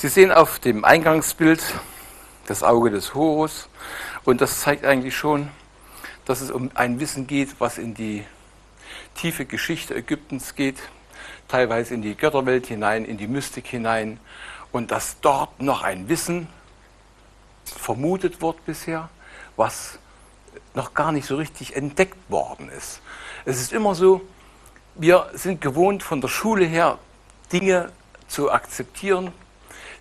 Sie sehen auf dem Eingangsbild das Auge des Horus und das zeigt eigentlich schon, dass es um ein Wissen geht, was in die tiefe Geschichte Ägyptens geht, teilweise in die Götterwelt hinein, in die Mystik hinein und dass dort noch ein Wissen vermutet wird bisher, was noch gar nicht so richtig entdeckt worden ist. Es ist immer so, wir sind gewohnt von der Schule her Dinge zu akzeptieren,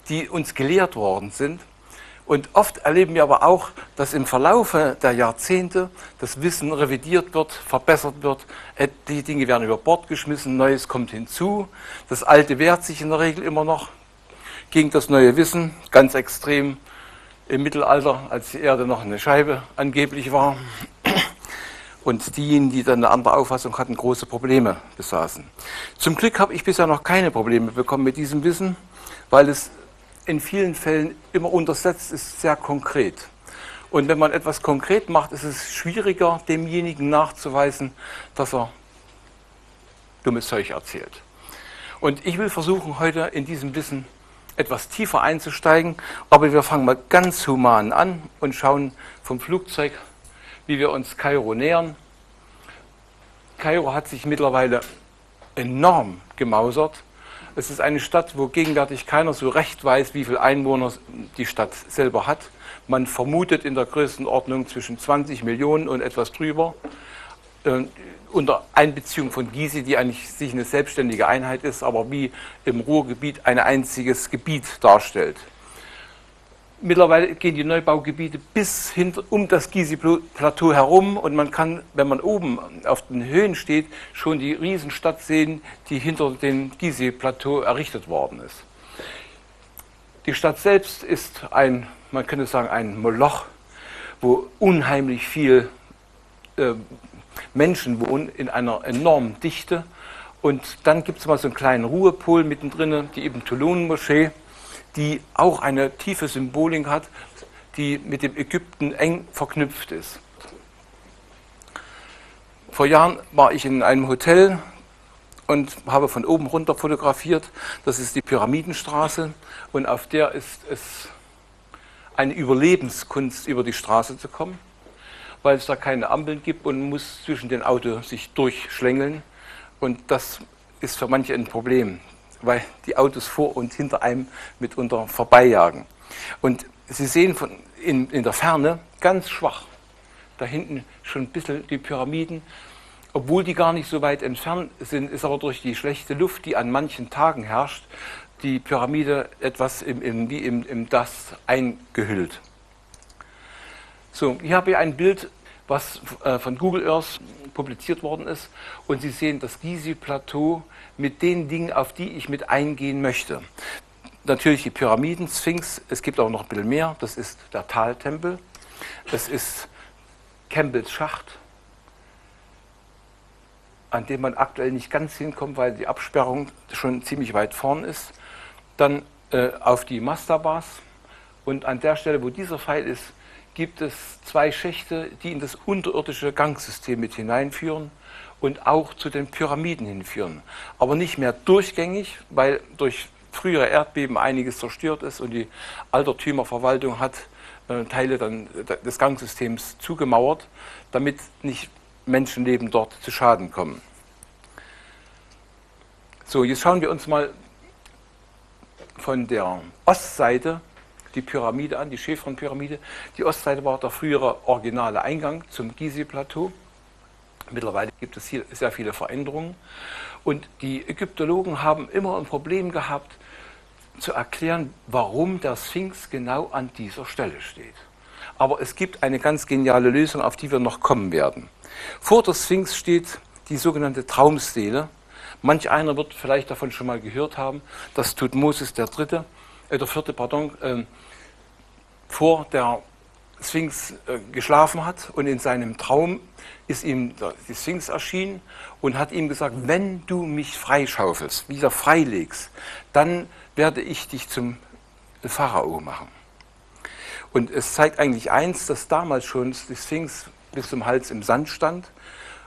die uns gelehrt worden sind. Und oft erleben wir aber auch, dass im Verlaufe der Jahrzehnte das Wissen revidiert wird, verbessert wird. Die Dinge werden über Bord geschmissen, Neues kommt hinzu. Das Alte wehrt sich in der Regel immer noch gegen das neue Wissen, ganz extrem im Mittelalter, als die Erde noch eine Scheibe angeblich war. Und diejenigen, die dann eine andere Auffassung hatten, große Probleme besaßen. Zum Glück habe ich bisher noch keine Probleme bekommen mit diesem Wissen, weil es in vielen Fällen immer untersetzt ist, sehr konkret. Und wenn man etwas konkret macht, ist es schwieriger, demjenigen nachzuweisen, dass er dummes Zeug erzählt. Und ich will versuchen, heute in diesem Wissen etwas tiefer einzusteigen, aber wir fangen mal ganz human an und schauen vom Flugzeug, wie wir uns Kairo nähern. Kairo hat sich mittlerweile enorm gemausert. Es ist eine Stadt, wo gegenwärtig keiner so recht weiß, wie viele Einwohner die Stadt selber hat. Man vermutet in der Größenordnung zwischen 20 Millionen und etwas drüber. Unter Einbeziehung von Gizeh, die eigentlich sich eine selbstständige Einheit ist, aber wie im Ruhrgebiet ein einziges Gebiet darstellt. Mittlerweile gehen die Neubaugebiete bis um das Gizeh-Plateau herum und man kann, wenn man oben auf den Höhen steht, schon die Riesenstadt sehen, die hinter dem Gizeh-Plateau errichtet worden ist. Die Stadt selbst ist man könnte sagen, ein Moloch, wo unheimlich viel Menschen wohnen in einer enormen Dichte. Und dann gibt es mal so einen kleinen Ruhepol mittendrin, die Ibn Tulun-Moschee, die auch eine tiefe Symbolik hat, die mit dem Ägypten eng verknüpft ist. Vor Jahren war ich in einem Hotel und habe von oben runter fotografiert. Das ist die Pyramidenstraße und auf der ist es eine Überlebenskunst, über die Straße zu kommen, weil es da keine Ampeln gibt und man muss zwischen den Autos sich durchschlängeln und das ist für manche ein Problem, weil die Autos vor und hinter einem mitunter vorbeijagen. Und Sie sehen in der Ferne ganz schwach, da hinten schon ein bisschen die Pyramiden, obwohl die gar nicht so weit entfernt sind, ist aber durch die schlechte Luft, die an manchen Tagen herrscht, die Pyramide etwas wie im Dust eingehüllt. So, hier habe ich ein Bild, was von Google Earth publiziert worden ist. Und Sie sehen das Gizeh-Plateau mit den Dingen, auf die ich mit eingehen möchte. Natürlich die Pyramiden, Sphinx, es gibt auch noch ein bisschen mehr. Das ist der Taltempel, es ist Campbells Schacht, an dem man aktuell nicht ganz hinkommt, weil die Absperrung schon ziemlich weit vorn ist. Dann auf die Mastabas und an der Stelle, wo dieser Pfeil ist, gibt es zwei Schächte, die in das unterirdische Gangsystem mit hineinführen und auch zu den Pyramiden hinführen. Aber nicht mehr durchgängig, weil durch frühere Erdbeben einiges zerstört ist und die Altertümerverwaltung hat Teile des Gangsystems zugemauert, damit nicht Menschenleben dort zu Schaden kommen. So, jetzt schauen wir uns mal von der Ostseite die Pyramide an, die Chefron-Pyramide. Die Ostseite war der frühere originale Eingang zum Gizeh-Plateau. Mittlerweile gibt es hier sehr viele Veränderungen. Und die Ägyptologen haben immer ein Problem gehabt, zu erklären, warum der Sphinx genau an dieser Stelle steht. Aber es gibt eine ganz geniale Lösung, auf die wir noch kommen werden. Vor der Sphinx steht die sogenannte Traumstele. Manch einer wird vielleicht davon schon mal gehört haben, dass Thutmosis der vierte, vor der Sphinx geschlafen hat und in seinem Traum ist ihm die Sphinx erschienen und hat ihm gesagt, wenn du mich freischaufelst, wieder freilegst, dann werde ich dich zum Pharao machen. Und es zeigt eigentlich eins, dass damals schon die Sphinx bis zum Hals im Sand stand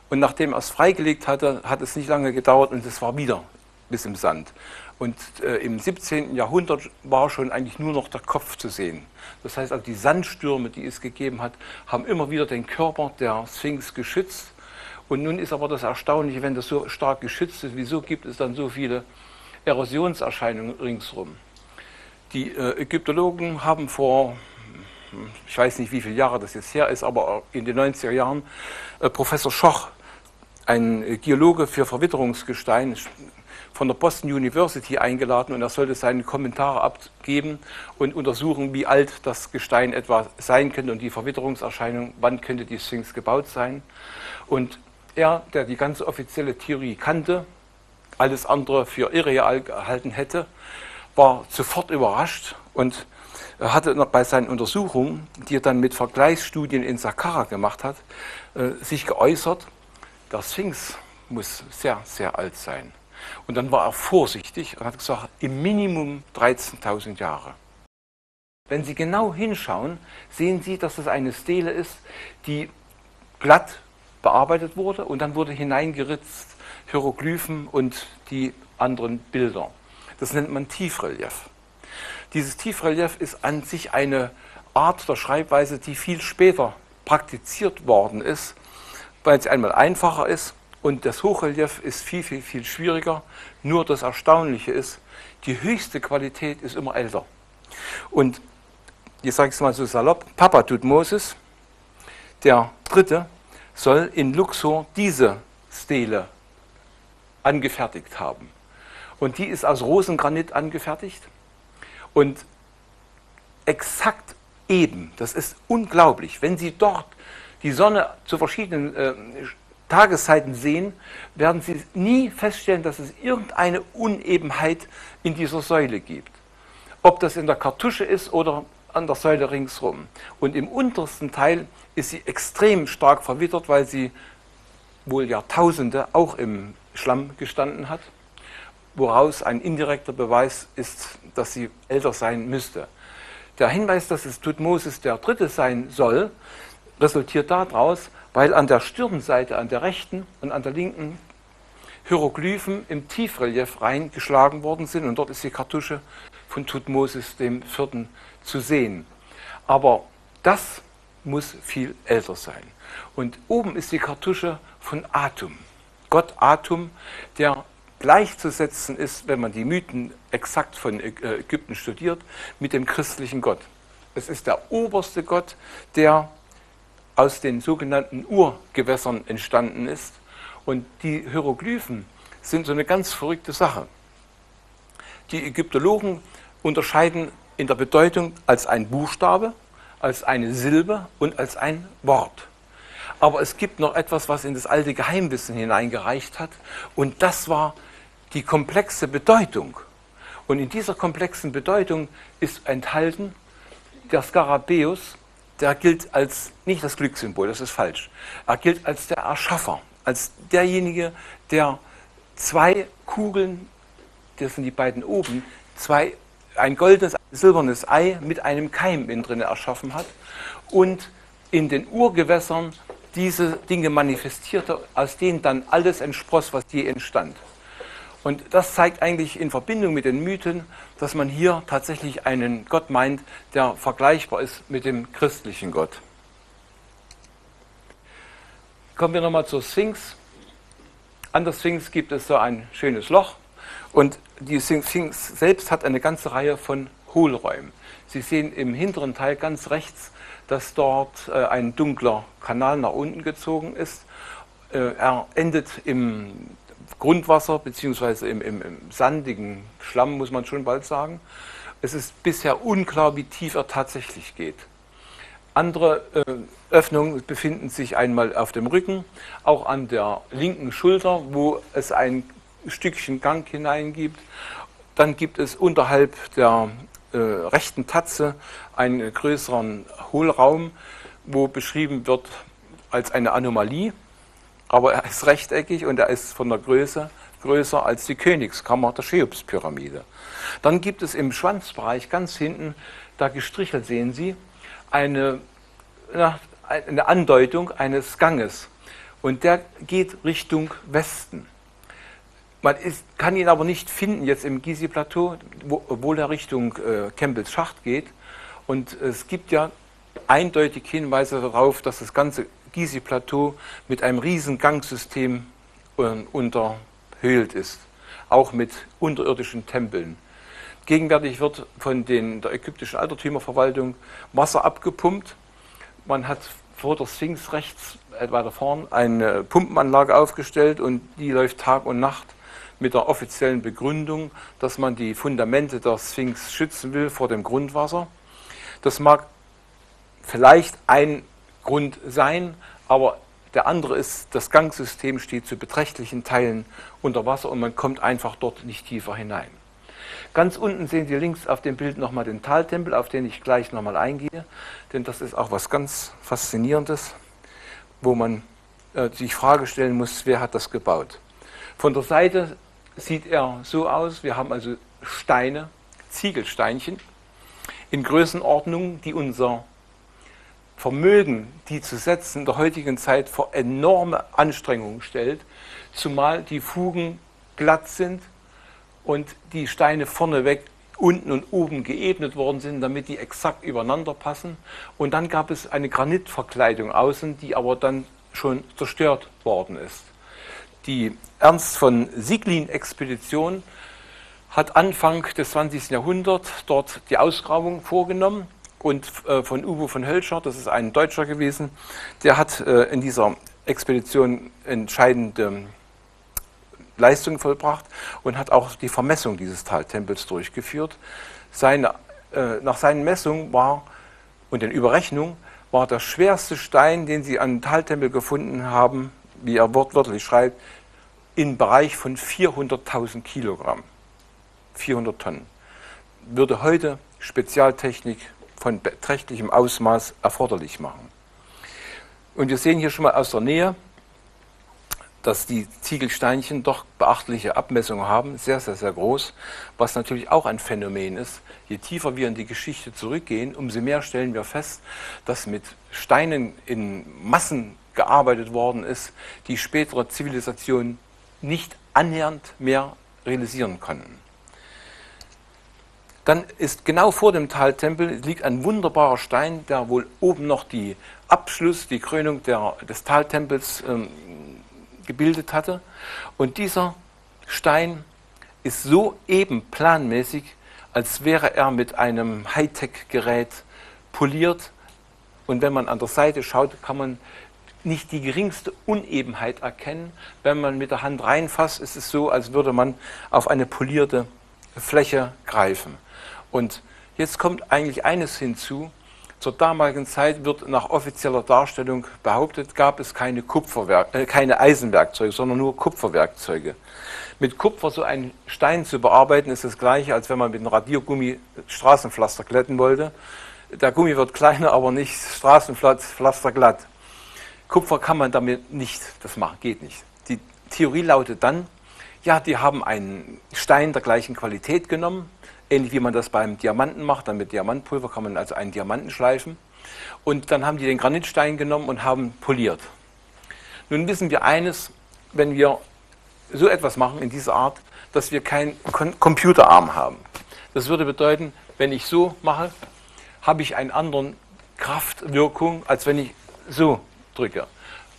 und nachdem er es freigelegt hatte, hat es nicht lange gedauert und es war wieder bis im Sand. Und im 17. Jahrhundert war schon eigentlich nur noch der Kopf zu sehen. Das heißt, also die Sandstürme, die es gegeben hat, haben immer wieder den Körper der Sphinx geschützt. Und nun ist aber das Erstaunliche, wenn das so stark geschützt ist, wieso gibt es dann so viele Erosionserscheinungen ringsherum? Die Ägyptologen haben vor, ich weiß nicht, wie viele Jahre das jetzt her ist, aber in den 90er Jahren Professor Schoch, ein Geologe für Verwitterungsgestein, von der Boston University eingeladen, und er sollte seine Kommentare abgeben und untersuchen, wie alt das Gestein etwa sein könnte und die Verwitterungserscheinung, wann könnte die Sphinx gebaut sein. Und er, der die ganze offizielle Theorie kannte, alles andere für irreal gehalten hätte, war sofort überrascht und hatte bei seinen Untersuchungen, die er dann mit Vergleichsstudien in Saqqara gemacht hat, sich geäußert, der Sphinx muss sehr, sehr alt sein. Und dann war er vorsichtig und hat gesagt, im Minimum 13.000 Jahre. Wenn Sie genau hinschauen, sehen Sie, dass das eine Stele ist, die glatt bearbeitet wurde und dann wurde hineingeritzt Hieroglyphen und die anderen Bilder. Das nennt man Tiefrelief. Dieses Tiefrelief ist an sich eine Art der Schreibweise, die viel später praktiziert worden ist, weil es einmal einfacher ist. Und das Hochrelief ist viel, viel, viel schwieriger. Nur das Erstaunliche ist, die höchste Qualität ist immer älter. Und jetzt sage ich es mal so salopp, Papa Thutmosis, der Dritte, soll in Luxor diese Stele angefertigt haben. Und die ist aus Rosengranit angefertigt und exakt eben. Das ist unglaublich. Wenn Sie dort die Sonne zu verschiedenen Tageszeiten sehen, werden Sie nie feststellen, dass es irgendeine Unebenheit in dieser Säule gibt. Ob das in der Kartusche ist oder an der Säule ringsherum. Und im untersten Teil ist sie extrem stark verwittert, weil sie wohl Jahrtausende auch im Schlamm gestanden hat, woraus ein indirekter Beweis ist, dass sie älter sein müsste. Der Hinweis, dass es Thutmosis der Dritte sein soll, resultiert daraus, weil an der Stirnseite, an der rechten und an der linken Hieroglyphen im Tiefrelief reingeschlagen worden sind und dort ist die Kartusche von Thutmosis dem Vierten zu sehen. Aber das muss viel älter sein. Und oben ist die Kartusche von Atum, Gott Atum, der gleichzusetzen ist, wenn man die Mythen exakt von Ägypten studiert, mit dem christlichen Gott. Es ist der oberste Gott, der aus den sogenannten Urgewässern entstanden ist. Und die Hieroglyphen sind so eine ganz verrückte Sache. Die Ägyptologen unterscheiden in der Bedeutung als ein Buchstabe, als eine Silbe und als ein Wort. Aber es gibt noch etwas, was in das alte Geheimwissen hineingereicht hat, und das war die komplexe Bedeutung. Und in dieser komplexen Bedeutung ist enthalten der Skarabäus. Der gilt als, nicht das Glückssymbol, das ist falsch, er gilt als der Erschaffer, als derjenige, der zwei Kugeln, das sind die beiden oben, ein goldenes, ein silbernes Ei mit einem Keim innen drin erschaffen hat und in den Urgewässern diese Dinge manifestierte, aus denen dann alles entspross, was je entstand. Und das zeigt eigentlich in Verbindung mit den Mythen, dass man hier tatsächlich einen Gott meint, der vergleichbar ist mit dem christlichen Gott. Kommen wir nochmal zur Sphinx. An der Sphinx gibt es so ein schönes Loch und die Sphinx selbst hat eine ganze Reihe von Hohlräumen. Sie sehen im hinteren Teil ganz rechts, dass dort ein dunkler Kanal nach unten gezogen ist. Er endet im Grundwasser bzw. im sandigen Schlamm, muss man schon bald sagen. Es ist bisher unklar, wie tief er tatsächlich geht. Andere Öffnungen befinden sich einmal auf dem Rücken, auch an der linken Schulter, wo es ein Stückchen Gang hinein gibt. Dann gibt es unterhalb der rechten Tatze einen größeren Hohlraum, wo beschrieben wird als eine Anomalie. Aber er ist rechteckig und er ist von der Größe größer als die Königskammer der Cheops-Pyramide. Dann gibt es im Schwanzbereich ganz hinten, da gestrichelt sehen Sie, eine Andeutung eines Ganges. Und der geht Richtung Westen. kann ihn aber nicht finden jetzt im Gizeh-Plateau, obwohl er Richtung Campbells Schacht geht. Und es gibt ja eindeutig Hinweise darauf, dass das ganze Gizeh-Plateau mit einem riesen Gangsystem unterhöhlt ist, auch mit unterirdischen Tempeln. Gegenwärtig wird von der ägyptischen Altertümerverwaltung Wasser abgepumpt. Man hat vor der Sphinx rechts, weiter vorn, eine Pumpenanlage aufgestellt und die läuft Tag und Nacht mit der offiziellen Begründung, dass man die Fundamente der Sphinx schützen will vor dem Grundwasser. Das mag vielleicht ein Grund sein, aber der andere ist, das Gangsystem steht zu beträchtlichen Teilen unter Wasser und man kommt einfach dort nicht tiefer hinein. Ganz unten sehen Sie links auf dem Bild nochmal den Taltempel, auf den ich gleich nochmal eingehe, denn das ist auch was ganz Faszinierendes, wo man sich die Frage stellen muss, wer hat das gebaut. Von der Seite sieht er so aus, wir haben also Steine, Ziegelsteinchen, in Größenordnungen, die unser Vermögen, die zu setzen, in der heutigen Zeit vor enorme Anstrengungen stellt, zumal die Fugen glatt sind und die Steine vorneweg unten und oben geebnet worden sind, damit die exakt übereinander passen. Und dann gab es eine Granitverkleidung außen, die aber dann schon zerstört worden ist. Die Ernst von Sieglin-Expedition hat Anfang des 20. Jahrhunderts dort die Ausgrabung vorgenommen und von Uwe von Hölscher, das ist ein Deutscher gewesen, der hat in dieser Expedition entscheidende Leistungen vollbracht und hat auch die Vermessung dieses Taltempels durchgeführt. Nach seinen Messungen und den Überrechnungen war der schwerste Stein, den sie an Taltempel gefunden haben, wie er wortwörtlich schreibt, im Bereich von 400.000 Kilogramm. 400 Tonnen. Würde heute Spezialtechnik von beträchtlichem Ausmaß erforderlich machen. Und wir sehen hier schon mal aus der Nähe, dass die Ziegelsteinchen doch beachtliche Abmessungen haben, sehr, sehr, sehr groß, was natürlich auch ein Phänomen ist. Je tiefer wir in die Geschichte zurückgehen, umso mehr stellen wir fest, dass mit Steinen in Massen gearbeitet worden ist, die spätere Zivilisationen nicht annähernd mehr realisieren konnten. Dann ist genau vor dem Taltempel liegt ein wunderbarer Stein, der wohl oben noch die Krönung des Taltempels gebildet hatte. Und dieser Stein ist so eben planmäßig, als wäre er mit einem Hightech-Gerät poliert. Und wenn man an der Seite schaut, kann man nicht die geringste Unebenheit erkennen. Wenn man mit der Hand reinfasst, ist es so, als würde man auf eine polierte Fläche greifen. Und jetzt kommt eigentlich eines hinzu. Zur damaligen Zeit wird nach offizieller Darstellung behauptet, gab es keine Eisenwerkzeuge, sondern nur Kupferwerkzeuge. Mit Kupfer so einen Stein zu bearbeiten, ist das Gleiche, als wenn man mit einem Radiergummi Straßenpflaster glätten wollte. Der Gummi wird kleiner, aber nicht Straßenpflaster glatt. Kupfer kann man damit nicht, das machen, geht nicht. Die Theorie lautet dann, ja, die haben einen Stein der gleichen Qualität genommen, ähnlich wie man das beim Diamanten macht, dann mit Diamantpulver kann man also einen Diamanten schleifen. Und dann haben die den Granitstein genommen und haben poliert. Nun wissen wir eines, wenn wir so etwas machen in dieser Art, dass wir keinen Computerarm haben. Das würde bedeuten, wenn ich so mache, habe ich eine andere Kraftwirkung, als wenn ich so drücke.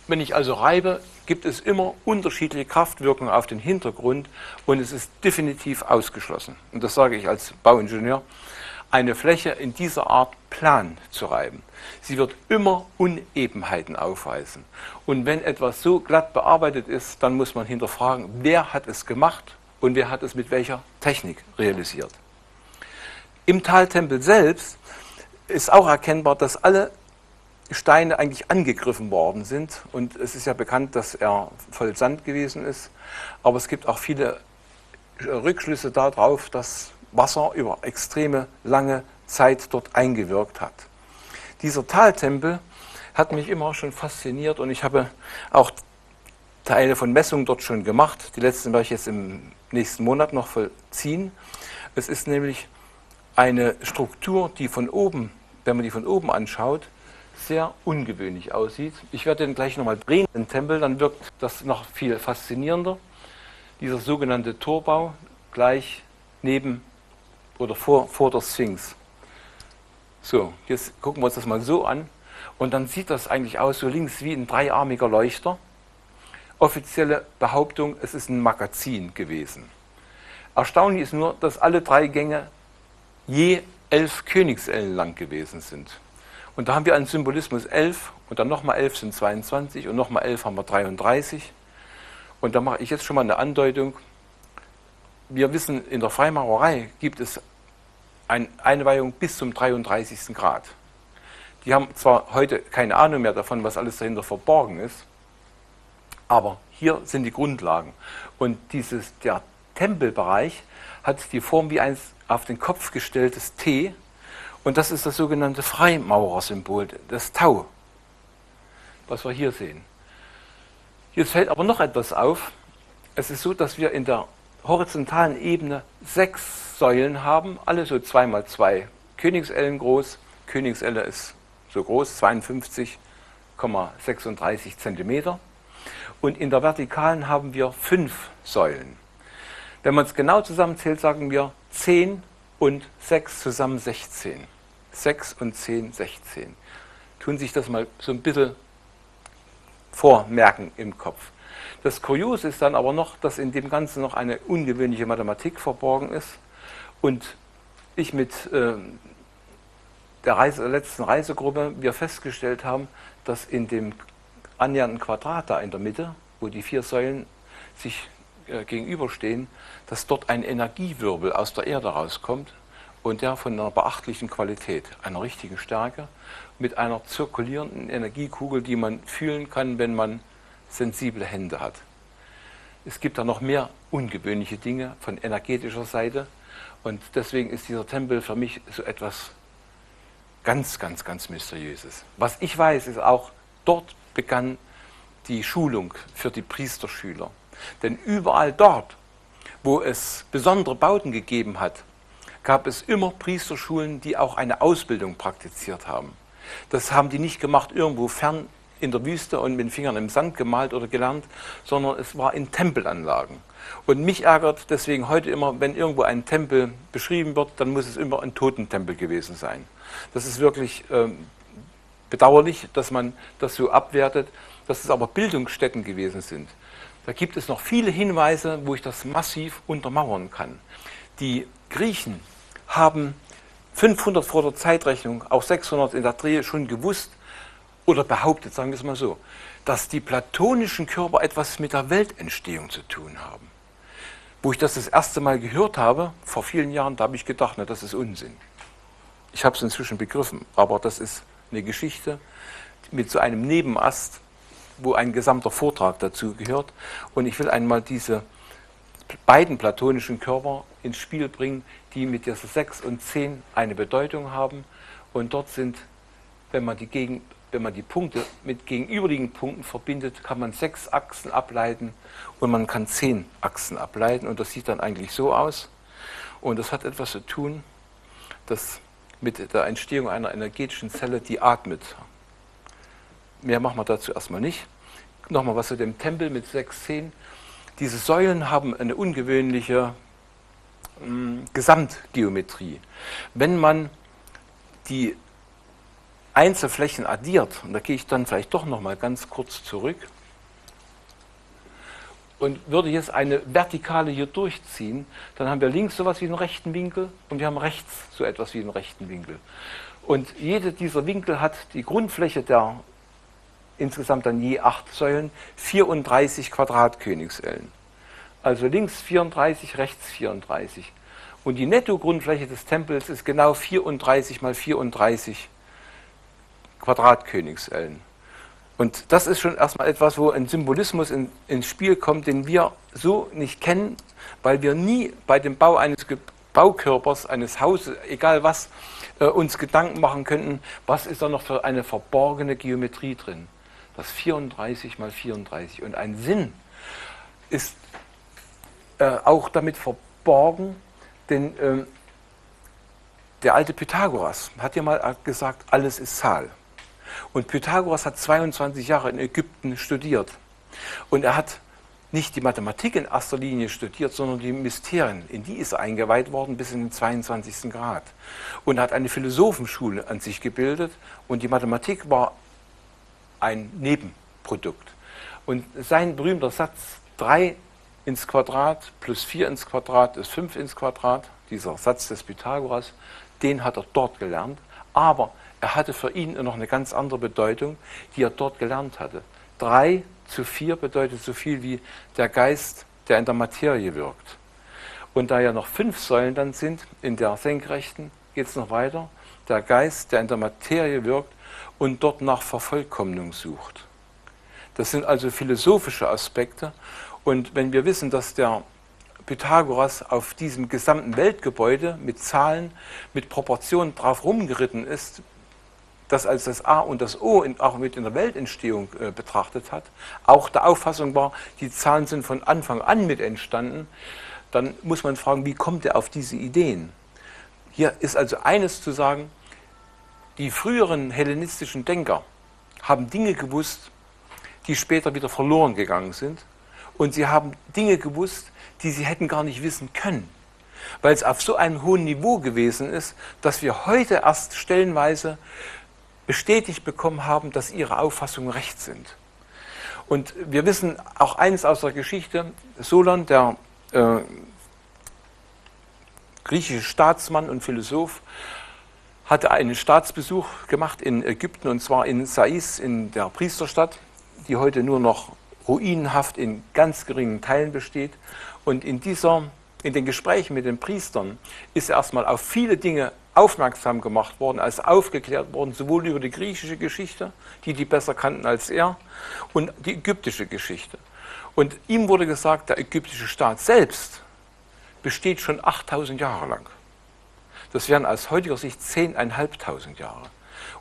Wenn ich also reibe, gibt es immer unterschiedliche Kraftwirkungen auf den Hintergrund und es ist definitiv ausgeschlossen. Und das sage ich als Bauingenieur, eine Fläche in dieser Art plan zu reiben. Sie wird immer Unebenheiten aufweisen. Und wenn etwas so glatt bearbeitet ist, dann muss man hinterfragen, wer hat es gemacht und wer hat es mit welcher Technik realisiert. Im Taltempel selbst ist auch erkennbar, dass alle Steine eigentlich angegriffen worden sind und es ist ja bekannt, dass er voll Sand gewesen ist, aber es gibt auch viele Rückschlüsse darauf, dass Wasser über extreme lange Zeit dort eingewirkt hat. Dieser Taltempel hat mich immer schon fasziniert und ich habe auch Teile von Messungen dort schon gemacht. Die letzten werde ich jetzt im nächsten Monat noch vollziehen. Es ist nämlich eine Struktur, die von oben, wenn man die von oben anschaut, sehr ungewöhnlich aussieht. Ich werde den gleich nochmal drehen, den Tempel, dann wirkt das noch viel faszinierender. dieser sogenannte Torbau gleich neben oder vor der Sphinx. So, jetzt gucken wir uns das mal so an und dann sieht das eigentlich aus, so links wie ein dreiarmiger Leuchter. Offizielle Behauptung, es ist ein Magazin gewesen. Erstaunlich ist nur, dass alle 3 Gänge je 11 Königsellen lang gewesen sind. Und da haben wir einen Symbolismus 11 und dann nochmal 11 sind 22 und nochmal 11 haben wir 33. Und da mache ich jetzt schon mal eine Andeutung. Wir wissen, in der Freimaurerei gibt es eine Einweihung bis zum 33. Grad. Die haben zwar heute keine Ahnung mehr davon, was alles dahinter verborgen ist, aber hier sind die Grundlagen. Und der Tempelbereich hat die Form wie ein auf den Kopf gestelltes T und das ist das sogenannte Freimaurersymbol, das Tau, was wir hier sehen. Jetzt fällt aber noch etwas auf. Es ist so, dass wir in der horizontalen Ebene 6 Säulen haben, alle so 2 mal 2 Königsellen groß. Königselle ist so groß, 52,36 cm. Und in der Vertikalen haben wir 5 Säulen. Wenn man es genau zusammenzählt, sagen wir 10 und 6 zusammen 16. 6 und 10, 16. Tun sich das mal so ein bisschen vormerken im Kopf. Das Kuriose ist dann aber noch, dass in dem Ganzen noch eine ungewöhnliche Mathematik verborgen ist und ich mit der letzten Reisegruppe wir festgestellt haben, dass in dem annähernden Quadrat da in der Mitte, wo die 4 Säulen sich gegenüberstehen, dass dort ein Energiewirbel aus der Erde rauskommt und der von einer beachtlichen Qualität, einer richtigen Stärke, mit einer zirkulierenden Energiekugel, die man fühlen kann, wenn man sensible Hände hat. Es gibt da noch mehr ungewöhnliche Dinge von energetischer Seite und deswegen ist dieser Tempel für mich so etwas ganz, ganz, ganz Mysteriöses. Was ich weiß, ist auch, dort begann die Schulung für die Priesterschüler. Denn überall dort, wo es besondere Bauten gegeben hat, gab es immer Priesterschulen, die auch eine Ausbildung praktiziert haben. Das haben die nicht gemacht irgendwo fern in der Wüste und mit den Fingern im Sand gemalt oder gelernt, sondern es war in Tempelanlagen. Und mich ärgert deswegen heute immer, wenn irgendwo ein Tempel beschrieben wird, dann muss es immer ein Totentempel gewesen sein. Das ist wirklich bedauerlich, dass man das so abwertet, dass es aber Bildungsstätten gewesen sind. Da gibt es noch viele Hinweise, wo ich das massiv untermauern kann. Die Griechen haben 500 vor der Zeitrechnung, auch 600 in der Dreh schon gewusst oder behauptet, sagen wir es mal so, dass die platonischen Körper etwas mit der Weltentstehung zu tun haben. Wo ich das erste Mal gehört habe, vor vielen Jahren, da habe ich gedacht, na, das ist Unsinn. Ich habe es inzwischen begriffen, aber das ist eine Geschichte mit so einem Nebenast, wo ein gesamter Vortrag dazu gehört. Und ich will einmal diese beiden platonischen Körper ins Spiel bringen, die mit dieser 6 und 10 eine Bedeutung haben. Und dort sind, wenn man die Punkte mit gegenüberliegenden Punkten verbindet, kann man 6 Achsen ableiten und man kann 10 Achsen ableiten. Und das sieht dann eigentlich so aus. Und das hat etwas zu tun, dass mit der Entstehung einer energetischen Zelle, die atmet. Mehr machen wir dazu erstmal nicht. Nochmal was zu dem Tempel mit 6, 10. Diese Säulen haben eine ungewöhnliche Gesamtgeometrie. Wenn man die Einzelflächen addiert, und da gehe ich dann vielleicht doch noch mal ganz kurz zurück, und würde jetzt eine Vertikale hier durchziehen, dann haben wir links sowas wie einen rechten Winkel und wir haben rechts so etwas wie einen rechten Winkel. Und jede dieser Winkel hat die Grundfläche der insgesamt dann je 8 Säulen, 34 Quadratkönigsellen. Also links 34, rechts 34. Und die Netto-Grundfläche des Tempels ist genau 34 mal 34 Quadratkönigsellen. Und das ist schon erstmal etwas, wo ein Symbolismus ins Spiel kommt, den wir so nicht kennen, weil wir nie bei dem Bau eines Baukörpers, eines Hauses, egal was, uns Gedanken machen könnten, was ist da noch für eine verborgene Geometrie drin. Das 34 mal 34. Und ein Sinn ist auch damit verborgen, denn der alte Pythagoras hat ja mal gesagt, alles ist Zahl. Und Pythagoras hat 22 Jahre in Ägypten studiert. Und er hat nicht die Mathematik in erster Linie studiert, sondern die Mysterien. In die ist er eingeweiht worden bis in den 22. Grad. Und hat eine Philosophenschule an sich gebildet und die Mathematik war ein Nebenprodukt. Und sein berühmter Satz, 3 ins Quadrat plus 4 ins Quadrat ist 5 ins Quadrat, dieser Satz des Pythagoras, den hat er dort gelernt, aber er hatte für ihn noch eine ganz andere Bedeutung, die er dort gelernt hatte. 3 zu 4 bedeutet so viel wie der Geist, der in der Materie wirkt. Und da ja noch 5 Säulen dann sind, in der Senkrechten geht es noch weiter, der Geist, der in der Materie wirkt und dort nach Vervollkommnung sucht. Das sind also philosophische Aspekte. Und wenn wir wissen, dass der Pythagoras auf diesem gesamten Weltgebäude mit Zahlen, mit Proportionen drauf rumgeritten ist, das als das A und das O auch mit in der Weltentstehung betrachtet hat, auch der Auffassung war, die Zahlen sind von Anfang an mit entstanden, dann muss man fragen, wie kommt er auf diese Ideen? Hier ist also eines zu sagen, die früheren hellenistischen Denker haben Dinge gewusst, die später wieder verloren gegangen sind, und sie haben Dinge gewusst, die sie hätten gar nicht wissen können, weil es auf so einem hohen Niveau gewesen ist, dass wir heute erst stellenweise bestätigt bekommen haben, dass ihre Auffassungen recht sind. Und wir wissen auch eines aus der Geschichte, Solon, der griechische Staatsmann und Philosoph, hatte einen Staatsbesuch gemacht in Ägypten, und zwar in Sais, in der Priesterstadt, die heute nur noch ruinenhaft in ganz geringen Teilen besteht. Und in den Gesprächen mit den Priestern ist er erstmal auf viele Dinge aufmerksam gemacht worden, als aufgeklärt worden, sowohl über die griechische Geschichte, die besser kannten als er, und die ägyptische Geschichte. Und ihm wurde gesagt, der ägyptische Staat selbst besteht schon 8000 Jahre lang. Das wären aus heutiger Sicht 10.500 Jahre.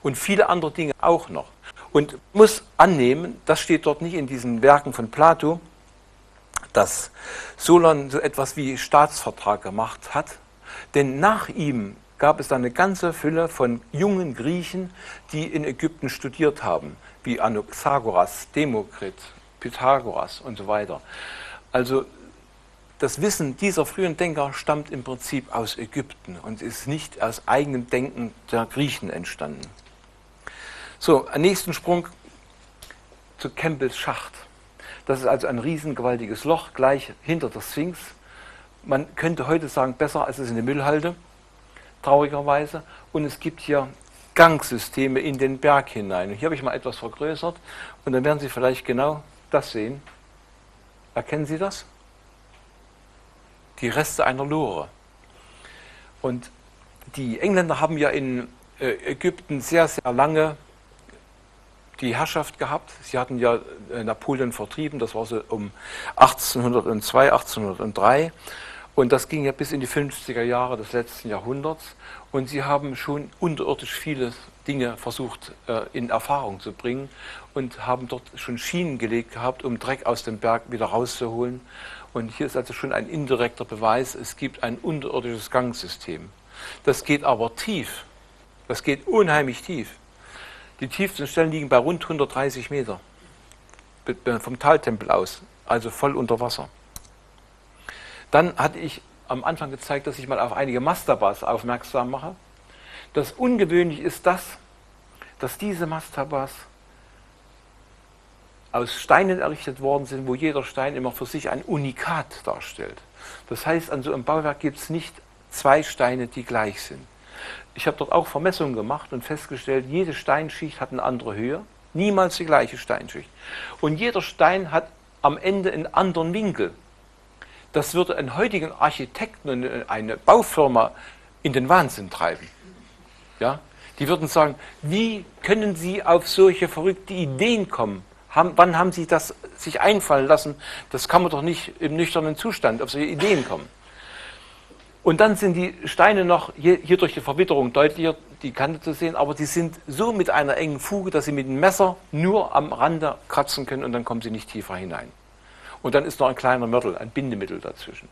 Und viele andere Dinge auch noch. Und muss annehmen, das steht dort nicht in diesen Werken von Plato, dass Solon so etwas wie Staatsvertrag gemacht hat, denn nach ihm gab es dann eine ganze Fülle von jungen Griechen, die in Ägypten studiert haben, wie Anaxagoras, Demokrit, Pythagoras und so weiter. Also das Wissen dieser frühen Denker stammt im Prinzip aus Ägypten und ist nicht aus eigenem Denken der Griechen entstanden. So, einen nächsten Sprung zu Campbells Schacht. Das ist also ein riesengewaltiges Loch gleich hinter der Sphinx. Man könnte heute sagen, besser als es in der Müllhalde, traurigerweise. Und es gibt hier Gangsysteme in den Berg hinein. Und hier habe ich mal etwas vergrößert und dann werden Sie vielleicht genau das sehen. Erkennen Sie das? Die Reste einer Lore. Und die Engländer haben ja in Ägypten sehr, sehr lange die Herrschaft gehabt. Sie hatten ja Napoleon vertrieben, das war so um 1802, 1803. Und das ging ja bis in die 50er Jahre des letzten Jahrhunderts. Und sie haben schon unterirdisch viele Dinge versucht in Erfahrung zu bringen und haben dort schon Schienen gelegt gehabt, um Dreck aus dem Berg wieder rauszuholen. Und hier ist also schon ein indirekter Beweis, es gibt ein unterirdisches Gangsystem. Das geht aber tief. Das geht unheimlich tief. Die tiefsten Stellen liegen bei rund 130 Meter vom Taltempel aus, also voll unter Wasser. Dann hatte ich am Anfang gezeigt, dass ich mal auf einige Mastabas aufmerksam mache. Das ungewöhnlich ist das, dass diese Mastabas aus Steinen errichtet worden sind, wo jeder Stein immer für sich ein Unikat darstellt. Das heißt, an so einem Bauwerk gibt es nicht 2 Steine, die gleich sind. Ich habe dort auch Vermessungen gemacht und festgestellt, jede Steinschicht hat eine andere Höhe, niemals die gleiche Steinschicht. Und jeder Stein hat am Ende einen anderen Winkel. Das würde einen heutigen Architekten und eine Baufirma in den Wahnsinn treiben. Ja? Die würden sagen, wie können Sie auf solche verrückte Ideen kommen? Wann haben Sie das sich einfallen lassen? Das kann man doch nicht im nüchternen Zustand auf solche Ideen kommen. Und dann sind die Steine noch hier durch die Verwitterung deutlicher, die Kante zu sehen, aber die sind so mit einer engen Fuge, dass Sie mit dem Messer nur am Rande kratzen können und dann kommen Sie nicht tiefer hinein. Und dann ist noch ein kleiner Mörtel, ein Bindemittel dazwischen.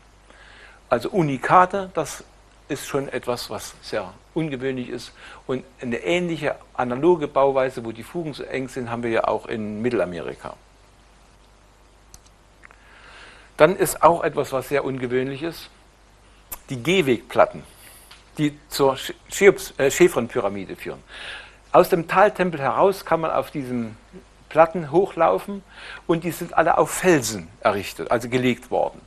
Also Unikate, das ist schon etwas, was sehr ungewöhnlich ist. Und eine ähnliche analoge Bauweise, wo die Fugen so eng sind, haben wir ja auch in Mittelamerika. Dann ist auch etwas, was sehr ungewöhnlich ist, die Gehwegplatten, die zur Chephren-Pyramide führen. Aus dem Taltempel heraus kann man auf diesen Platten hochlaufen und die sind alle auf Felsen errichtet, also gelegt worden.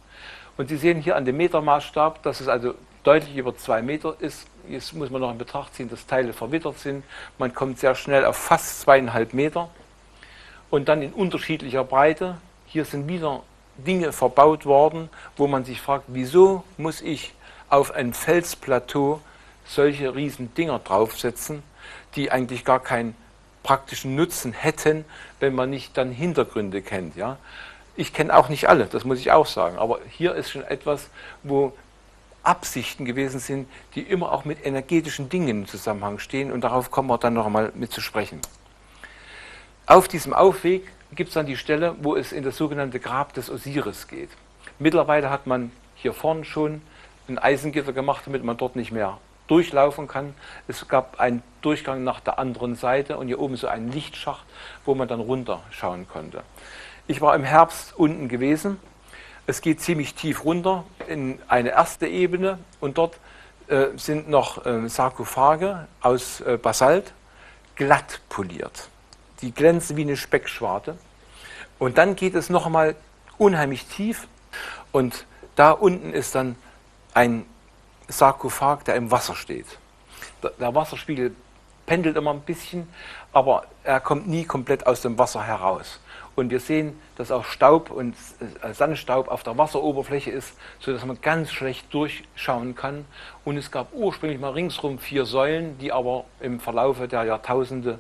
Und Sie sehen hier an dem Metermaßstab, dass es also deutlich über 2 Meter ist. Jetzt muss man noch in Betracht ziehen, dass Teile verwittert sind. Man kommt sehr schnell auf fast 2,5 Meter und dann in unterschiedlicher Breite. Hier sind wieder Dinge verbaut worden, wo man sich fragt, wieso muss ich auf ein Felsplateau solche riesen Dinger draufsetzen, die eigentlich gar keinen praktischen Nutzen hätten, wenn man nicht dann Hintergründe kennt. Ja? Ich kenne auch nicht alle, das muss ich auch sagen, aber hier ist schon etwas, wo Absichten gewesen sind, die immer auch mit energetischen Dingen im Zusammenhang stehen und darauf kommen wir dann noch einmal mit zu sprechen. Auf diesem Aufweg gibt es dann die Stelle, wo es in das sogenannte Grab des Osiris geht. Mittlerweile hat man hier vorne schon ein Eisengitter gemacht, damit man dort nicht mehr durchlaufen kann. Es gab einen Durchgang nach der anderen Seite und hier oben so einen Lichtschacht, wo man dann runterschauen konnte. Ich war im Herbst unten gewesen. Es geht ziemlich tief runter in eine erste Ebene und dort sind noch Sarkophage aus Basalt, glatt poliert. Die glänzen wie eine Speckschwarte. Und dann geht es noch einmal unheimlich tief und da unten ist dann ein Sarkophag, der im Wasser steht. Der Wasserspiegel pendelt immer ein bisschen, aber er kommt nie komplett aus dem Wasser heraus. Und wir sehen, dass auch Staub und Sandstaub auf der Wasseroberfläche ist, sodass man ganz schlecht durchschauen kann. Und es gab ursprünglich mal ringsrum 4 Säulen, die aber im Verlaufe der Jahrtausende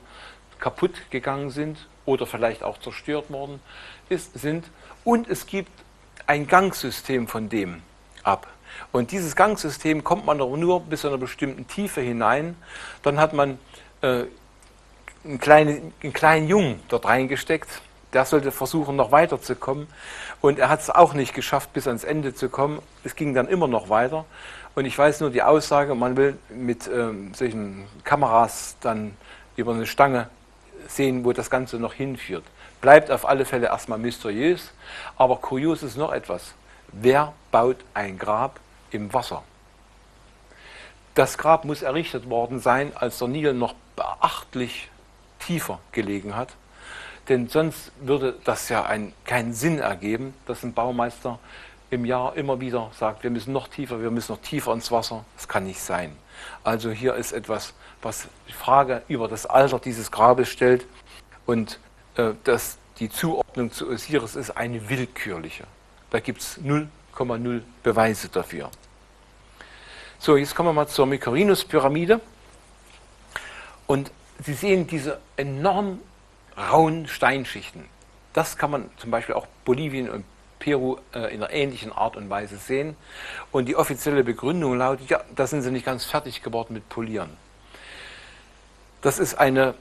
kaputt gegangen sind oder vielleicht auch zerstört worden sind. Und es gibt ein Gangsystem von dem ab. Und dieses Gangsystem kommt man aber nur bis zu einer bestimmten Tiefe hinein. Dann hat man einen kleinen Jungen dort reingesteckt. Der sollte versuchen, noch weiterzukommen. Und er hat es auch nicht geschafft, bis ans Ende zu kommen. Es ging dann immer noch weiter. Und ich weiß nur die Aussage, man will mit solchen Kameras dann über eine Stange sehen, wo das Ganze noch hinführt. Bleibt auf alle Fälle erstmal mysteriös. Aber kurios ist noch etwas. Wer baut ein Grab im Wasser? Das Grab muss errichtet worden sein, als der Nil noch beachtlich tiefer gelegen hat. Denn sonst würde das ja keinen Sinn ergeben, dass ein Baumeister im Jahr immer wieder sagt, wir müssen noch tiefer ins Wasser. Das kann nicht sein. Also hier ist etwas, was die Frage über das Alter dieses Grabes stellt und dass die Zuordnung zu Osiris ist eine willkürliche. Da gibt es 0,0 Beweise dafür. So, jetzt kommen wir mal zur Mycerinus-Pyramide. Und Sie sehen diese enorm rauen Steinschichten. Das kann man zum Beispiel auch Bolivien und Peru in einer ähnlichen Art und Weise sehen. Und die offizielle Begründung lautet, ja, da sind sie nicht ganz fertig geworden mit Polieren. Das ist eine